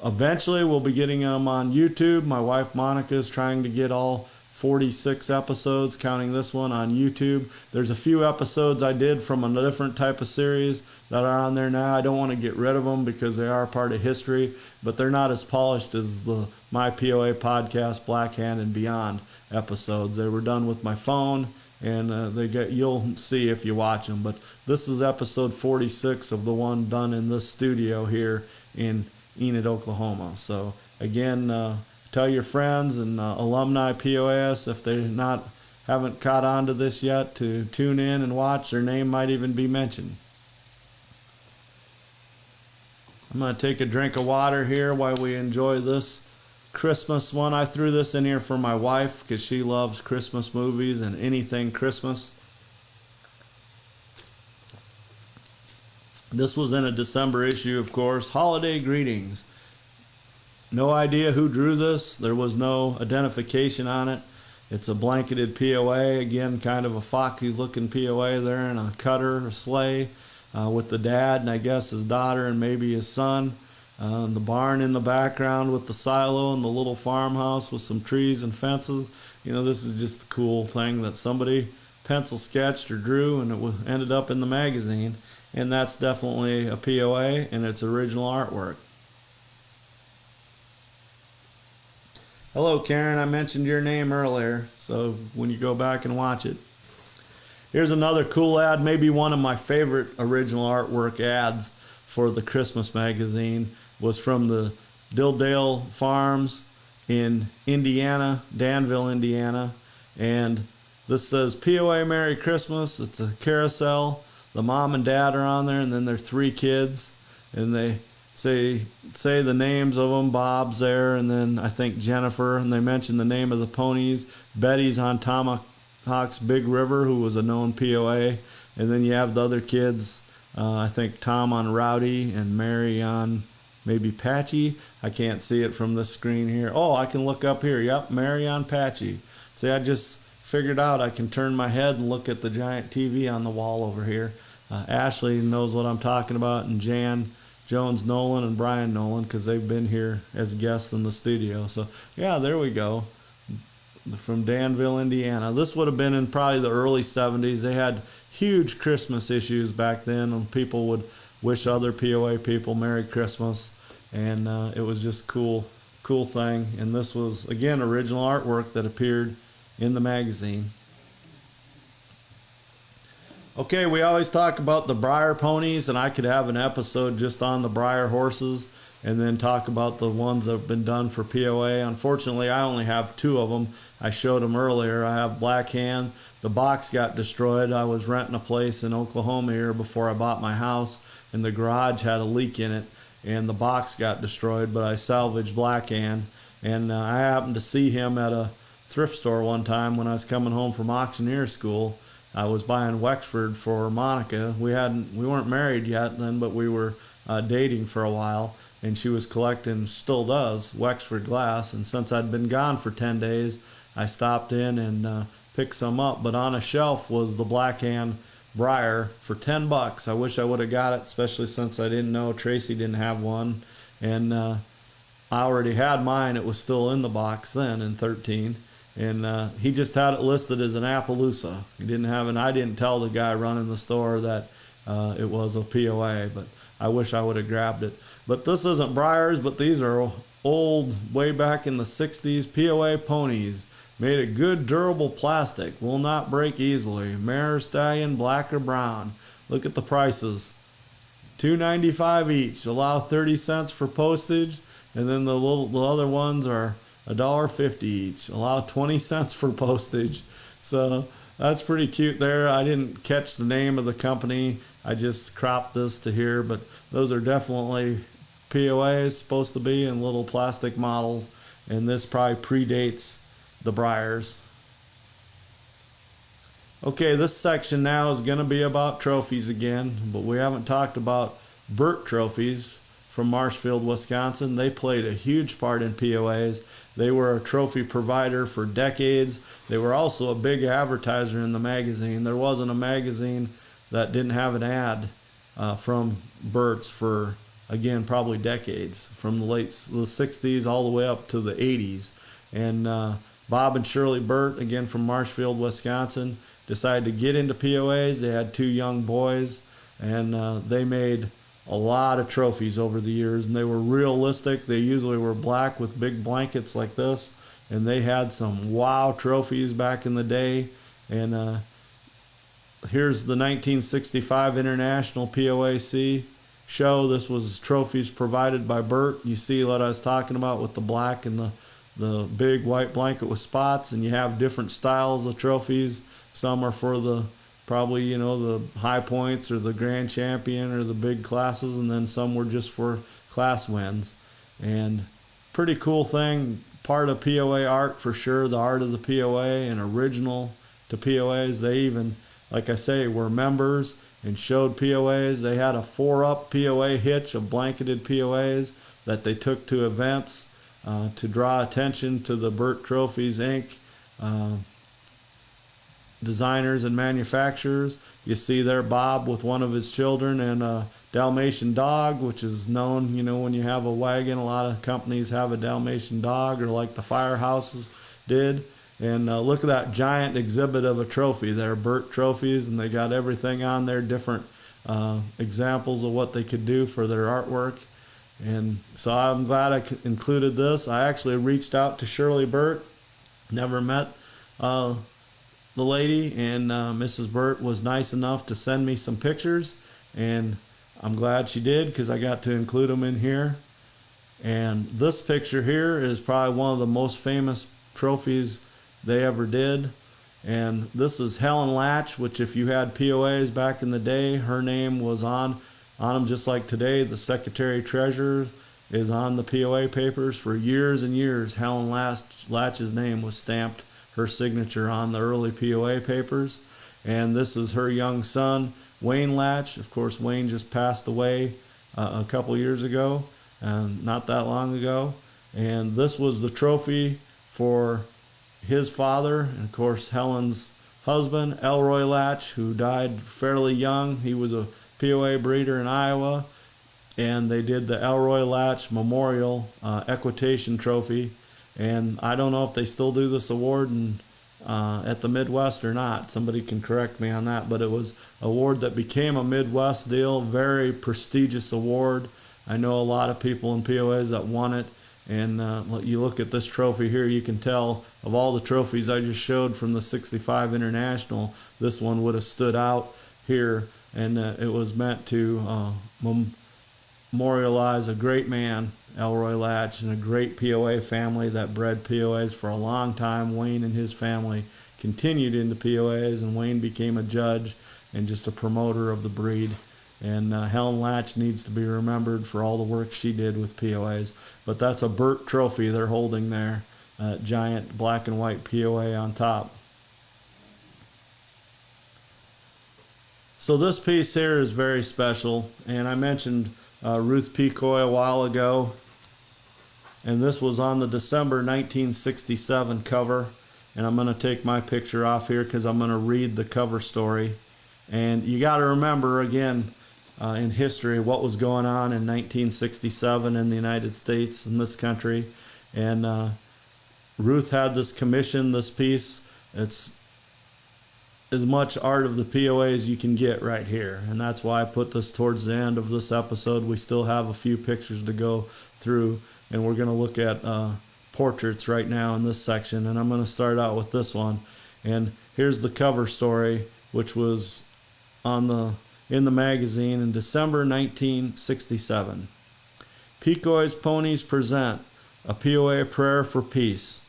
eventually we'll be getting them on YouTube. My wife Monica is trying to get all 46 episodes, counting this one, on YouTube. There's a few episodes I did from a different type of series that are on there now. I don't want to get rid of them because they are part of history, but they're not as polished as the My POA Podcast, Black Hand and Beyond episodes. They were done with my phone, and you'll see if you watch them. But this is episode 46 of the one done in this studio here in Enid, Oklahoma. So again, tell your friends and alumni POS, if they haven't caught on to this yet, to tune in and watch. Their name might even be mentioned. I'm going to take a drink of water here while we enjoy this Christmas one. I threw this in here for my wife because she loves Christmas movies and anything Christmas. This was in a December issue, of course. Holiday greetings. No idea who drew this. There was no identification on it. It's a blanketed POA. Again, kind of a foxy looking POA there, in a cutter, a sleigh, with the dad and I guess his daughter and maybe his son. The barn in the background with the silo and the little farmhouse with some trees and fences. This is just a cool thing that somebody pencil sketched or drew, and it ended up in the magazine. And that's definitely a POA and its original artwork. Hello, Karen. I mentioned your name earlier, so when you go back and watch it. Here's another cool ad, maybe one of my favorite original artwork ads for the Christmas magazine, was from the Dilldale Farms in Indiana, Danville, Indiana. And this says, POA Merry Christmas. It's a carousel. The mom and dad are on there, and then their 3 kids. And they say the names of them. Bob's there, and then I think Jennifer, and they mention the name of the ponies. Betty's on Tomahawk's Big River, who was a known POA, and then you have the other kids. I think Tom on Rowdy and Mary on maybe Patchy. I can't see it from this screen here. Oh, I can look up here. Yep, Mary on Patchy. See, I just figured out I can turn my head and look at the giant TV on the wall over here. Ashley knows what I'm talking about, and Jan Jones Nolan and Brian Nolan, because they've been here as guests in the studio. So yeah, there we go. From Danville, Indiana. This would have been in probably the early 70s. They had huge Christmas issues back then, and people would wish other POA people Merry Christmas. and it was just cool thing. And this was again original artwork that appeared in the magazine. Okay, we always talk about the Breyer ponies, and I could have an episode just on the Breyer horses and then talk about the ones that have been done for POA. Unfortunately, I only have two of them. I showed them earlier. I have Black Hand. The box got destroyed. I was renting a place in Oklahoma here before I bought my house, and the garage had a leak in it, and the box got destroyed, but I salvaged Black Hand. And I happened to see him at a thrift store one time when I was coming home from auctioneer school. I was buying Wexford for Monica. We weren't married yet then, but we were dating for a while, and she was collecting, still does, Wexford glass. And since I'd been gone for 10 days, I stopped in and picked some up. But on a shelf was the Black Hand Breyer for $10. I wish I would have got it, especially since I didn't know Tracy didn't have one, and I already had mine. It was still in the box then in 13. And he just had it listed as an Appaloosa. He didn't have an. I didn't tell the guy running the store that it was a POA, but I wish I would have grabbed it. But this isn't Breyers, but these are old, way back in the 60s POA ponies. Made of good, durable plastic. Will not break easily. Mare or stallion, black or brown. Look at the prices. $2.95 each. Allow 30 cents for postage, and then the other ones are $1.50 each. Allow 20 cents for postage. So that's pretty cute there. I didn't catch the name of the company. I just cropped this to here, but those are definitely POAs, supposed to be, in little plastic models. And this probably predates the Breyers. Okay, this section now is going to be about trophies again, but we haven't talked about Burt trophies from Marshfield, Wisconsin. They played a huge part in POAs. They were a trophy provider for decades. They were also a big advertiser in the magazine. There wasn't a magazine that didn't have an ad from Burt's for, again, probably decades, from the 60s all the way up to the 80s. And Bob and Shirley Burt, again from Marshfield, Wisconsin, decided to get into POAs. They had two young boys, and they made a lot of trophies over the years, and they were realistic. They usually were black with big blankets like this, and they had some wow trophies back in the day. And here's the 1965 International POAC show. This was trophies provided by Burt. You see what I was talking about with the black and the big white blanket with spots, and you have different styles of trophies. Some are for the probably, the high points or the grand champion or the big classes, and then some were just for class wins. And pretty cool thing, part of POA art for sure, the art of the POA, and original to POAs. They even, like I say, were members and showed POAs. They had a 4-up POA hitch of blanketed POAs that they took to events to draw attention to the Burt Trophies Inc. Designers and manufacturers. You see there Bob with one of his children and a Dalmatian dog, which is known, when you have a wagon, a lot of companies have a Dalmatian dog, or like the firehouses did. And look at that giant exhibit of a trophy there, Burt Trophies, and they got everything on there, different examples of what they could do for their artwork. And so I'm glad I included this. I actually reached out to Shirley Burt, never met the lady, and Mrs. Burt was nice enough to send me some pictures, and I'm glad she did because I got to include them in here. And this picture here is probably one of the most famous trophies they ever did. And this is Helen Latch, which if you had POAs back in the day, her name was on them just like today. The Secretary Treasurer is on the POA papers for years and years. Helen Latch's name was stamped, her signature, on the early POA papers. And this is her young son, Wayne Latch. Of course, Wayne just passed away a couple years ago, and not that long ago. And this was the trophy for his father, and of course Helen's husband, Elroy Latch, who died fairly young. He was a POA breeder in Iowa, and they did the Elroy Latch Memorial Equitation Trophy. And I don't know if they still do this award at the Midwest or not. Somebody can correct me on that. But it was an award that became a Midwest deal, very prestigious award. I know a lot of people in POAs that won it. And you look at this trophy here, you can tell of all the trophies I just showed from the 65 International, this one would have stood out here. And it was meant to memorialize a great man, Elroy Latch, and a great POA family that bred POAs for a long time. Wayne and his family continued into POAs, and Wayne became a judge and just a promoter of the breed. And Helen Latch needs to be remembered for all the work she did with POAs. But that's a Burt trophy they're holding there, giant black and white POA on top. So this piece here is very special, and I mentioned Ruth P. Coy a while ago, and this was on the December 1967 cover. And I'm going to take my picture off here because I'm going to read the cover story. And you got to remember, again, in history, what was going on in 1967 in the United States, in this country. And Ruth had this commission, this piece. It's as much art of the POA as you can get right here. And that's why I put this towards the end of this episode. We still have a few pictures to go through, and we're going to look at portraits right now in this section. And I'm going to start out with this one. And here's the cover story, which was in the magazine in December 1967. Pecoy's Ponies present a POA prayer for peace.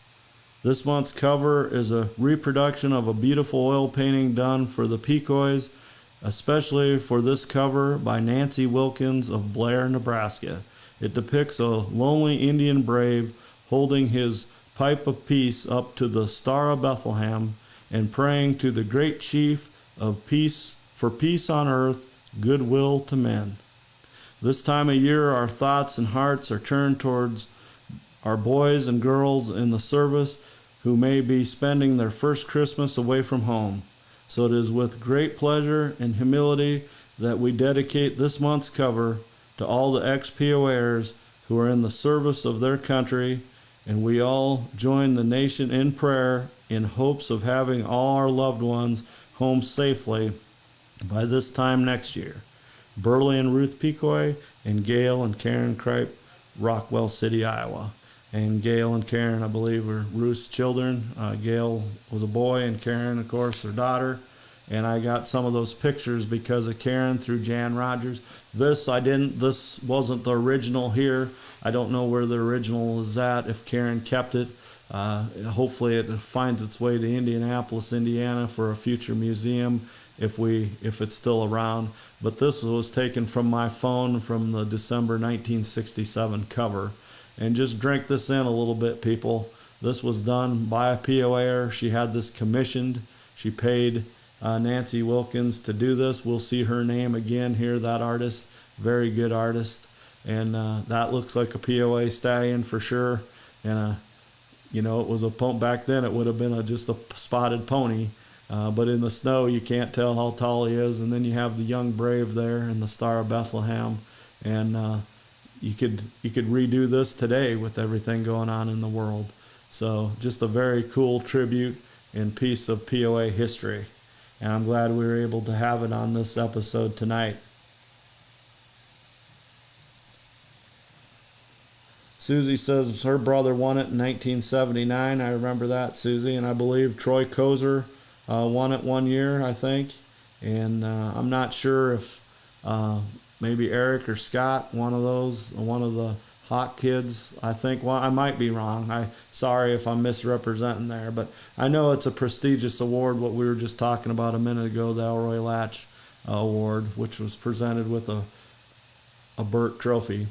This month's cover is a reproduction of a beautiful oil painting done for the Pecoys, especially for this cover by Nancy Wilkins of Blair, Nebraska. It depicts a lonely Indian brave holding his pipe of peace up to the Star of Bethlehem and praying to the great chief of peace for peace on earth, goodwill to men. This time of year, our thoughts and hearts are turned towards our boys and girls in the service who may be spending their first Christmas away from home. So it is with great pleasure and humility that we dedicate this month's cover to all the ex-POAers who are in the service of their country, and we all join the nation in prayer in hopes of having all our loved ones home safely by this time next year. Burley and Ruth Pecoy, and Gail and Karen Kripe, Rockwell City, Iowa. And Gail and Karen, I believe, were Ruth's children. Gail was a boy, and Karen, of course, her daughter. And I got some of those pictures because of Karen through Jan Rogers. This wasn't the original here. I don't know where the original is at, if Karen kept it. Hopefully it finds its way to Indianapolis, Indiana for a future museum if it's still around. But this was taken from my phone from the December 1967 cover. And just drink this in a little bit, people. This was done by a POA'er. She had this commissioned. She paid Nancy Wilkins to do this. We'll see her name again here, that artist. Very good artist. And that looks like a POA stallion for sure. And it was back then it would have been just a spotted pony. But in the snow, you can't tell how tall he is. And then you have the young brave there and the Star of Bethlehem. And you could redo this today with everything going on in the world. So just a very cool tribute and piece of POA history. And I'm glad we were able to have it on this episode tonight. Susie says her brother won it in 1979. I remember that, Susie. And I believe Troy Kozer won it one year, I think. And I'm not sure if maybe Eric or Scott, one of the Hawk kids. I think I might be wrong. Sorry if I'm misrepresenting there, but I know it's a prestigious award. What we were just talking about a minute ago, the Elroy Latch Award, which was presented with a Burt trophy.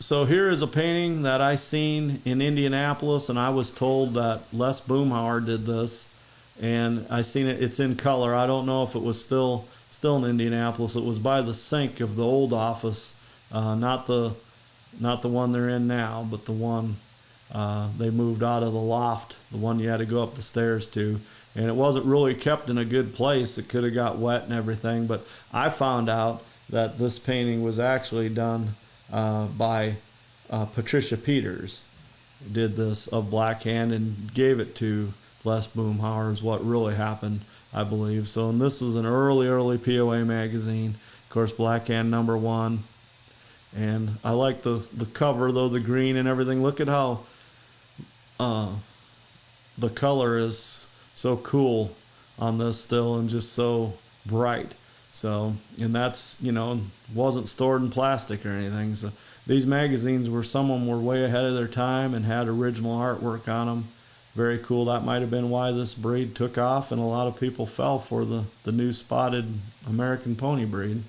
So here is a painting that I seen in Indianapolis, and I was told that Les Boomhauer did this, and I seen it. It's in color. I don't know if it was still in Indianapolis. It was by the sink of the old office, not the one they're in now, but the one they moved out of the loft, the one you had to go up the stairs to. And it wasn't really kept in a good place. It could have got wet and everything. But I found out that this painting was actually done by Patricia Peters. Did this of Black Hand and gave it to Les Boomhauer, is what really happened, I believe. So, and this is an early POA magazine course, Black Hand #1. And I like the cover, though, the green and everything. Look at how the color is so cool on this still and just so bright. So, and that's, wasn't stored in plastic or anything. So these magazines some of them were way ahead of their time and had original artwork on them. Very cool. That might have been why this breed took off and a lot of people fell for the new spotted American pony breed.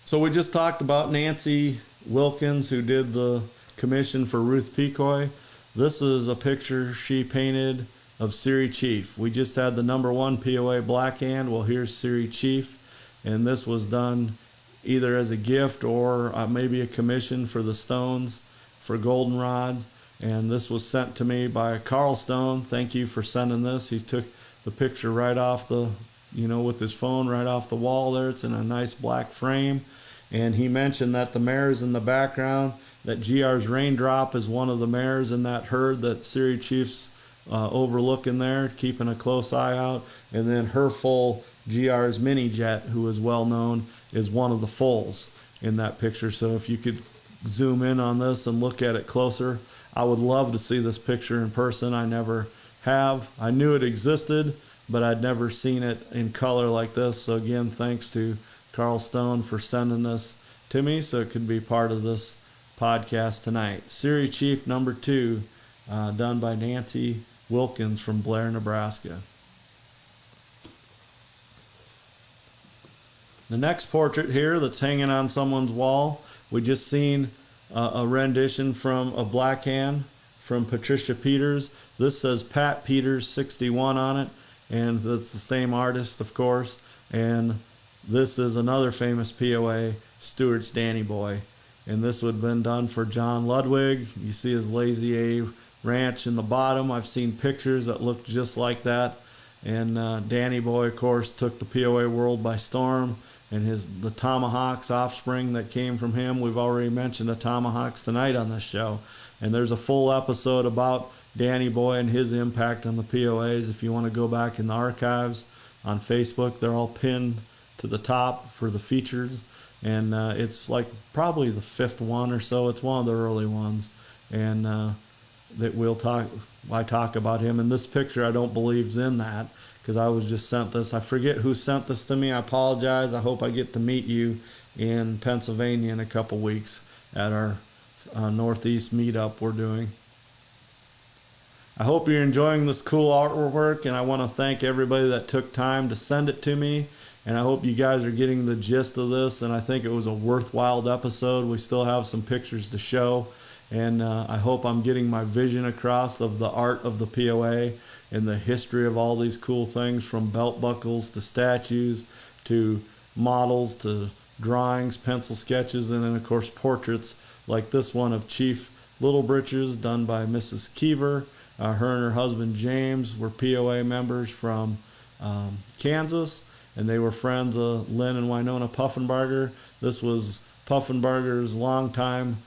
So we just talked about Nancy Wilkins, who did the commission for Ruth Pecoy. This is a picture she painted of Siri Chief. We just had the #1 POA Black Hand. Well, here's Siri Chief, and this was done either as a gift or maybe a commission for the Stones for goldenrods. And this was sent to me by Carl Stone. Thank you for sending this. He took the picture right off with his phone right off the wall there. It's in a nice black frame. And he mentioned that the mares in the background, that GR's Raindrop is one of the mares in that herd that Siri Chief's overlooking there, keeping a close eye out. And then her foal, GR's Mini Jet, who is well known, is one of the foals in that picture. So if you could zoom in on this and look at it closer, I would love to see this picture in person. I never have. I knew it existed, but I'd never seen it in color like this. So again, thanks to Carl Stone for sending this to me so it could be part of this podcast tonight. Siri Chief #2, done by Nancy Wilkins from Blair, Nebraska. The next portrait here that's hanging on someone's wall, we just seen a rendition from a Black Hand from Patricia Peters. This says Pat Peters 61 on it, and it's the same artist, of course. And this is another famous POA, Stewart's Danny Boy. And this would have been done for John Ludwig. You see his Lazy A ranch in the bottom. I've seen pictures that look just like that. And Danny Boy, of course, took the POA world by storm. And the Tomahawks offspring that came from him. We've already mentioned the Tomahawks tonight on this show. And there's a full episode about Danny Boy and his impact on the POAs. If you want to go back in the archives on Facebook, they're all pinned to the top for the features. And it's like probably the 5th one or so. It's one of the early ones. And I talk about him. And this picture I don't believe is in that, because I was just sent this. I forget who sent this to me. I apologize. I hope I get to meet you in Pennsylvania in a couple weeks at our Northeast meetup we're doing. I hope you're enjoying this cool artwork, and I want to thank everybody that took time to send it to me. And I hope you guys are getting the gist of this, and I think it was a worthwhile episode. We still have some pictures to show. And I hope I'm getting my vision across of the art of the POA and the history of all these cool things, from belt buckles to statues to models to drawings, pencil sketches, and then of course portraits like this one of Chief Little Britches done by Mrs. Keever. Her and her husband James were POA members from Kansas, and they were friends of Lynn and Winona Puffenbarger. This was Puffenbarger's longtime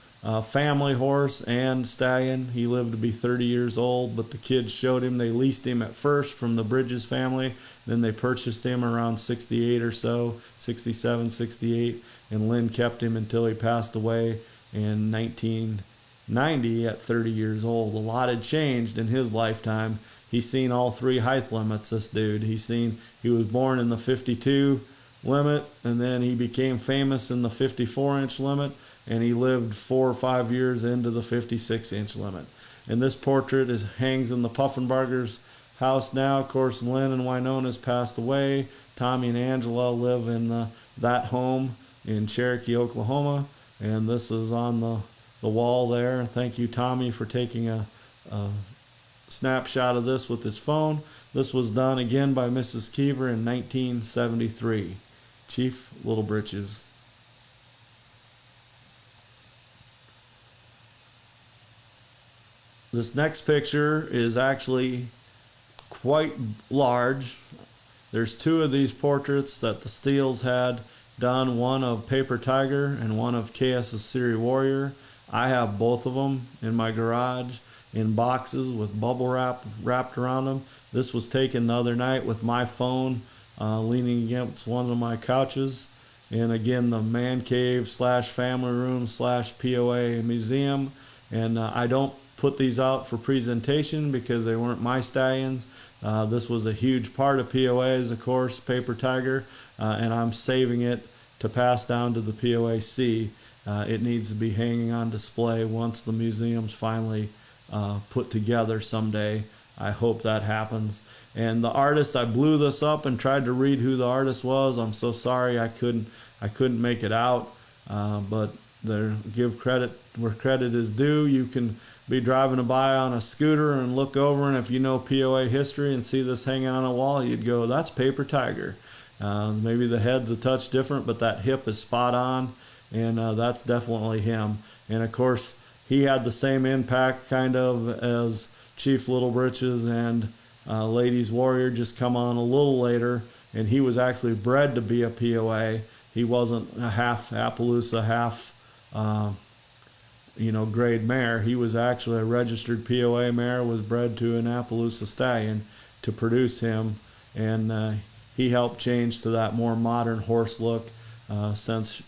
family horse and stallion. He lived to be 30 years old, but the kids showed him. They leased him at first from the Bridges family. Then they purchased him around 68 or so, 67, 68, and Lynn kept him until he passed away in 1990 at 30 years old. A lot had changed in his lifetime. He's seen all 3 height limits, this dude. He was born in the 52 limit, and then he became famous in the 54-inch limit, and he lived 4 or 5 years into the 56-inch limit. And this portrait hangs in the Puffenbarger's house now. Of course, Lynn and Winona's passed away. Tommy and Angela live in that home in Cherokee, Oklahoma, and this is on the wall there. Thank you, Tommy, for taking a snapshot of this with his phone. This was done again by Mrs. Keever in 1973. Chief Little Britches. This next picture is actually quite large. There's 2 of these portraits that the Steels had done, one of Paper Tiger and one of KS's Siri Warrior. I have both of them in my garage in boxes with bubble wrap wrapped around them. This was taken the other night with my phone leaning against one of my couches. And again, the man cave slash family room slash POA museum. And I don't put these out for presentation because they weren't my stallions. This was a huge part of POA's, of course, Paper Tiger, and I'm saving it to pass down to the POAC. It needs to be hanging on display once the museum's finally put together someday. I hope that happens. And the artist, I blew this up and tried to read who the artist was. I'm so sorry I couldn't make it out, but there, give credit where credit is due. You can be driving by on a scooter and look over, and if you know POA history and see this hanging on a wall, you'd go, that's Paper Tiger. Maybe the head's a touch different, but that hip is spot on, and that's definitely him. And of course, he had the same impact kind of as Chief Little Britches and Ladies Warrior, just come on a little later, and he was actually bred to be a POA. He wasn't a half Appaloosa, half grade mare. He was actually a registered POA mare, was bred to an Appaloosa stallion to produce him, and he helped change to that more modern horse look since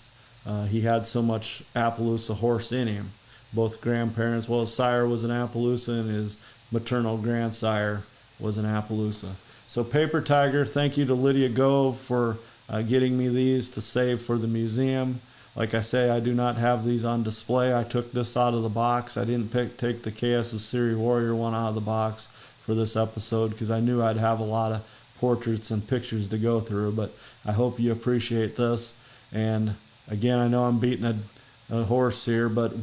he had so much Appaloosa horse in him. Both grandparents, well, his sire was an Appaloosa and his maternal grandsire was an Appaloosa. So Paper Tiger, thank you to Lydia Gove for getting me these to save for the museum. Like I say, I do not have these on display. I took this out of the box. I didn't take the KS of Siri Warrior one out of the box for this episode because I knew I'd have a lot of portraits and pictures to go through, but I hope you appreciate this. And again, I know I'm beating a horse here, but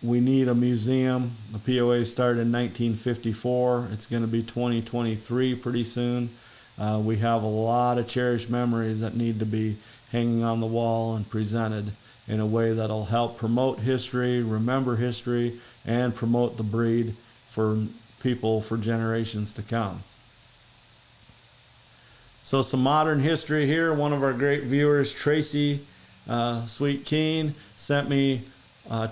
we need a museum. The POA started in 1954. It's going to be 2023 pretty soon. We have a lot of cherished memories that need to be hanging on the wall and presented in a way that'll help promote history, remember history, and promote the breed for people for generations to come. So some modern history here. One of our great viewers, Tracy Sweet Keen, sent me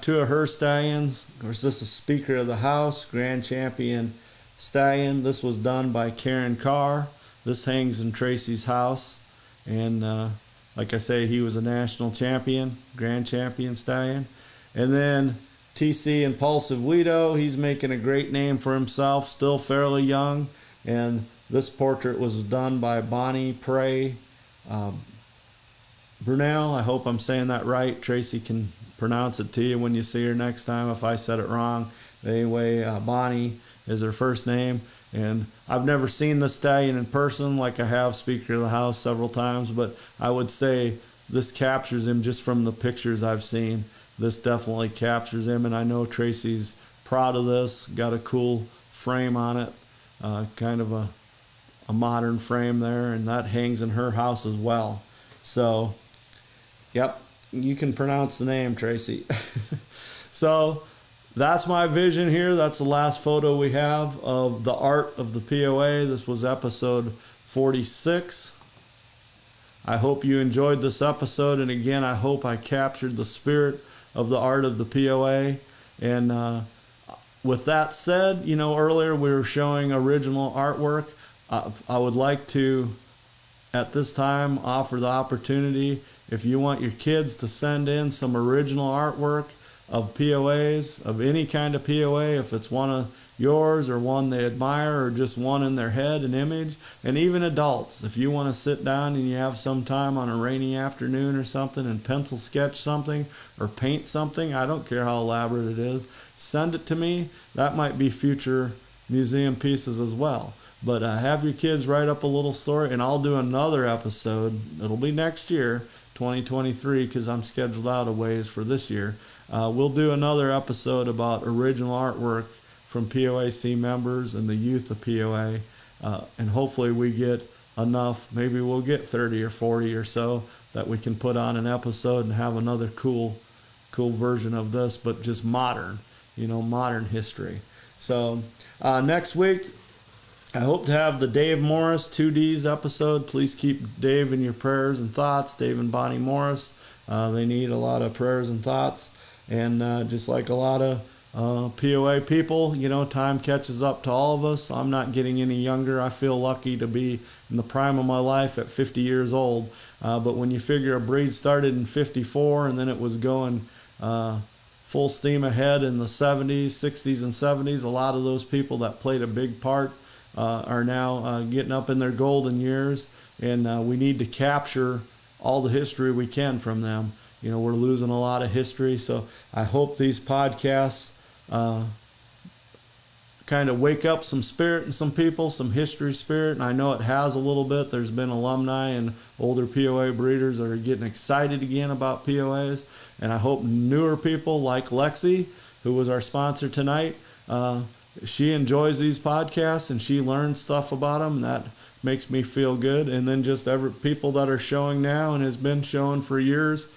two of her stallions. Of course, this is Speaker of the House, Grand Champion stallion. This was done by Karen Carr. This hangs in Tracy's house. And like I say, he was a national champion, Grand Champion stallion. And then TC Impulsive Guido, he's making a great name for himself, still fairly young. And this portrait was done by Bonnie Prey Brunel. I hope I'm saying that right. Tracy can pronounce it to you when you see her next time if I said it wrong. Anyway, Bonnie is her first name. And I've never seen the stallion in person like I have Speaker of the House several times, but I would say this captures him just from the pictures I've seen. This definitely captures him, and I know Tracy's proud of this. Got a cool frame on it, kind of a modern frame there, and that hangs in her house as well. So, yep, you can pronounce the name, Tracy. So that's my vision here. That's the last photo we have of the art of the POA. This was episode 46. I hope you enjoyed this episode, and again, I hope I captured the spirit of the art of the POA. And with that said, earlier we were showing original artwork. I would like to, at this time, offer the opportunity, if you want your kids to send in some original artwork of POAs, of any kind of POA, if it's one of yours or one they admire or just one in their head, an image, and even adults, if you want to sit down and you have some time on a rainy afternoon or something and pencil sketch something or paint something, I don't care how elaborate it is, send it to me. That might be future museum pieces as well. But have your kids write up a little story, and I'll do another episode. It'll be next year, 2023, because I'm scheduled out a ways for this year. We'll do another episode about original artwork from POAC members and the youth of POA, and hopefully we get enough. Maybe we'll get 30 or 40 or so that we can put on an episode and have another cool version of this, but just modern, modern history. So next week, I hope to have the Dave Morris 2Ds episode. Please keep Dave in your prayers and thoughts. Dave and Bonnie Morris, they need a lot of prayers and thoughts. And just like a lot of POA people, you know, time catches up to all of us. I'm not getting any younger. I feel lucky to be in the prime of my life at 50 years old. But when you figure a breed started in 54 and then it was going full steam ahead in the 70s, 60s, and 70s, a lot of those people that played a big part are now getting up in their golden years. And we need to capture all the history we can from them. You know, we're losing a lot of history. So I hope these podcasts kind of wake up some spirit in some people, some history spirit. And I know it has a little bit. There's been alumni and older POA breeders that are getting excited again about POAs. And I hope newer people like Lexi, who was our sponsor tonight, she enjoys these podcasts and she learns stuff about them. That makes me feel good. And then just every people that are showing now and has been showing for years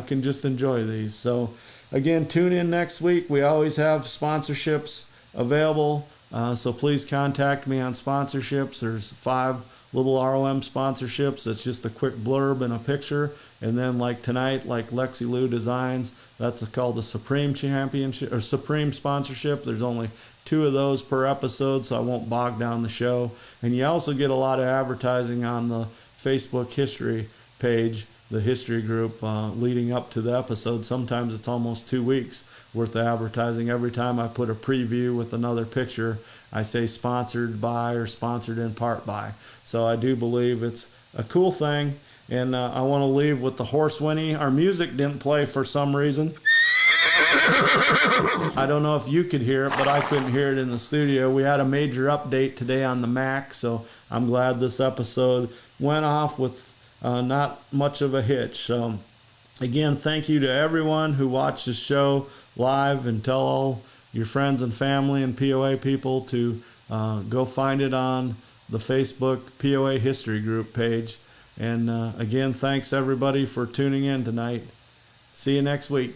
can just enjoy these. So again, tune in next week. We always have sponsorships available. So please contact me on sponsorships. There's 5 little ROM sponsorships. It's just a quick blurb and a picture. And then like tonight, like Lexi Lou Designs, that's called the Supreme Championship or Supreme Sponsorship. There's only 2 of those per episode, so I won't bog down the show. And you also get a lot of advertising on the Facebook history page, the history group, leading up to the episode. Sometimes it's almost 2 weeks worth of advertising. Every time I put a preview with another picture, I say sponsored by or sponsored in part by. So I do believe it's a cool thing. And I want to leave with the horse whinny. Our music didn't play for some reason. I don't know if you could hear it, but I couldn't hear it in the studio. We had a major update today on the Mac, so I'm glad this episode went off with not much of a hitch. So again, thank you to everyone who watched the show live, and tell all your friends and family and POA people to go find it on the Facebook POA History Group page. And again, thanks everybody for tuning in tonight. See you next week.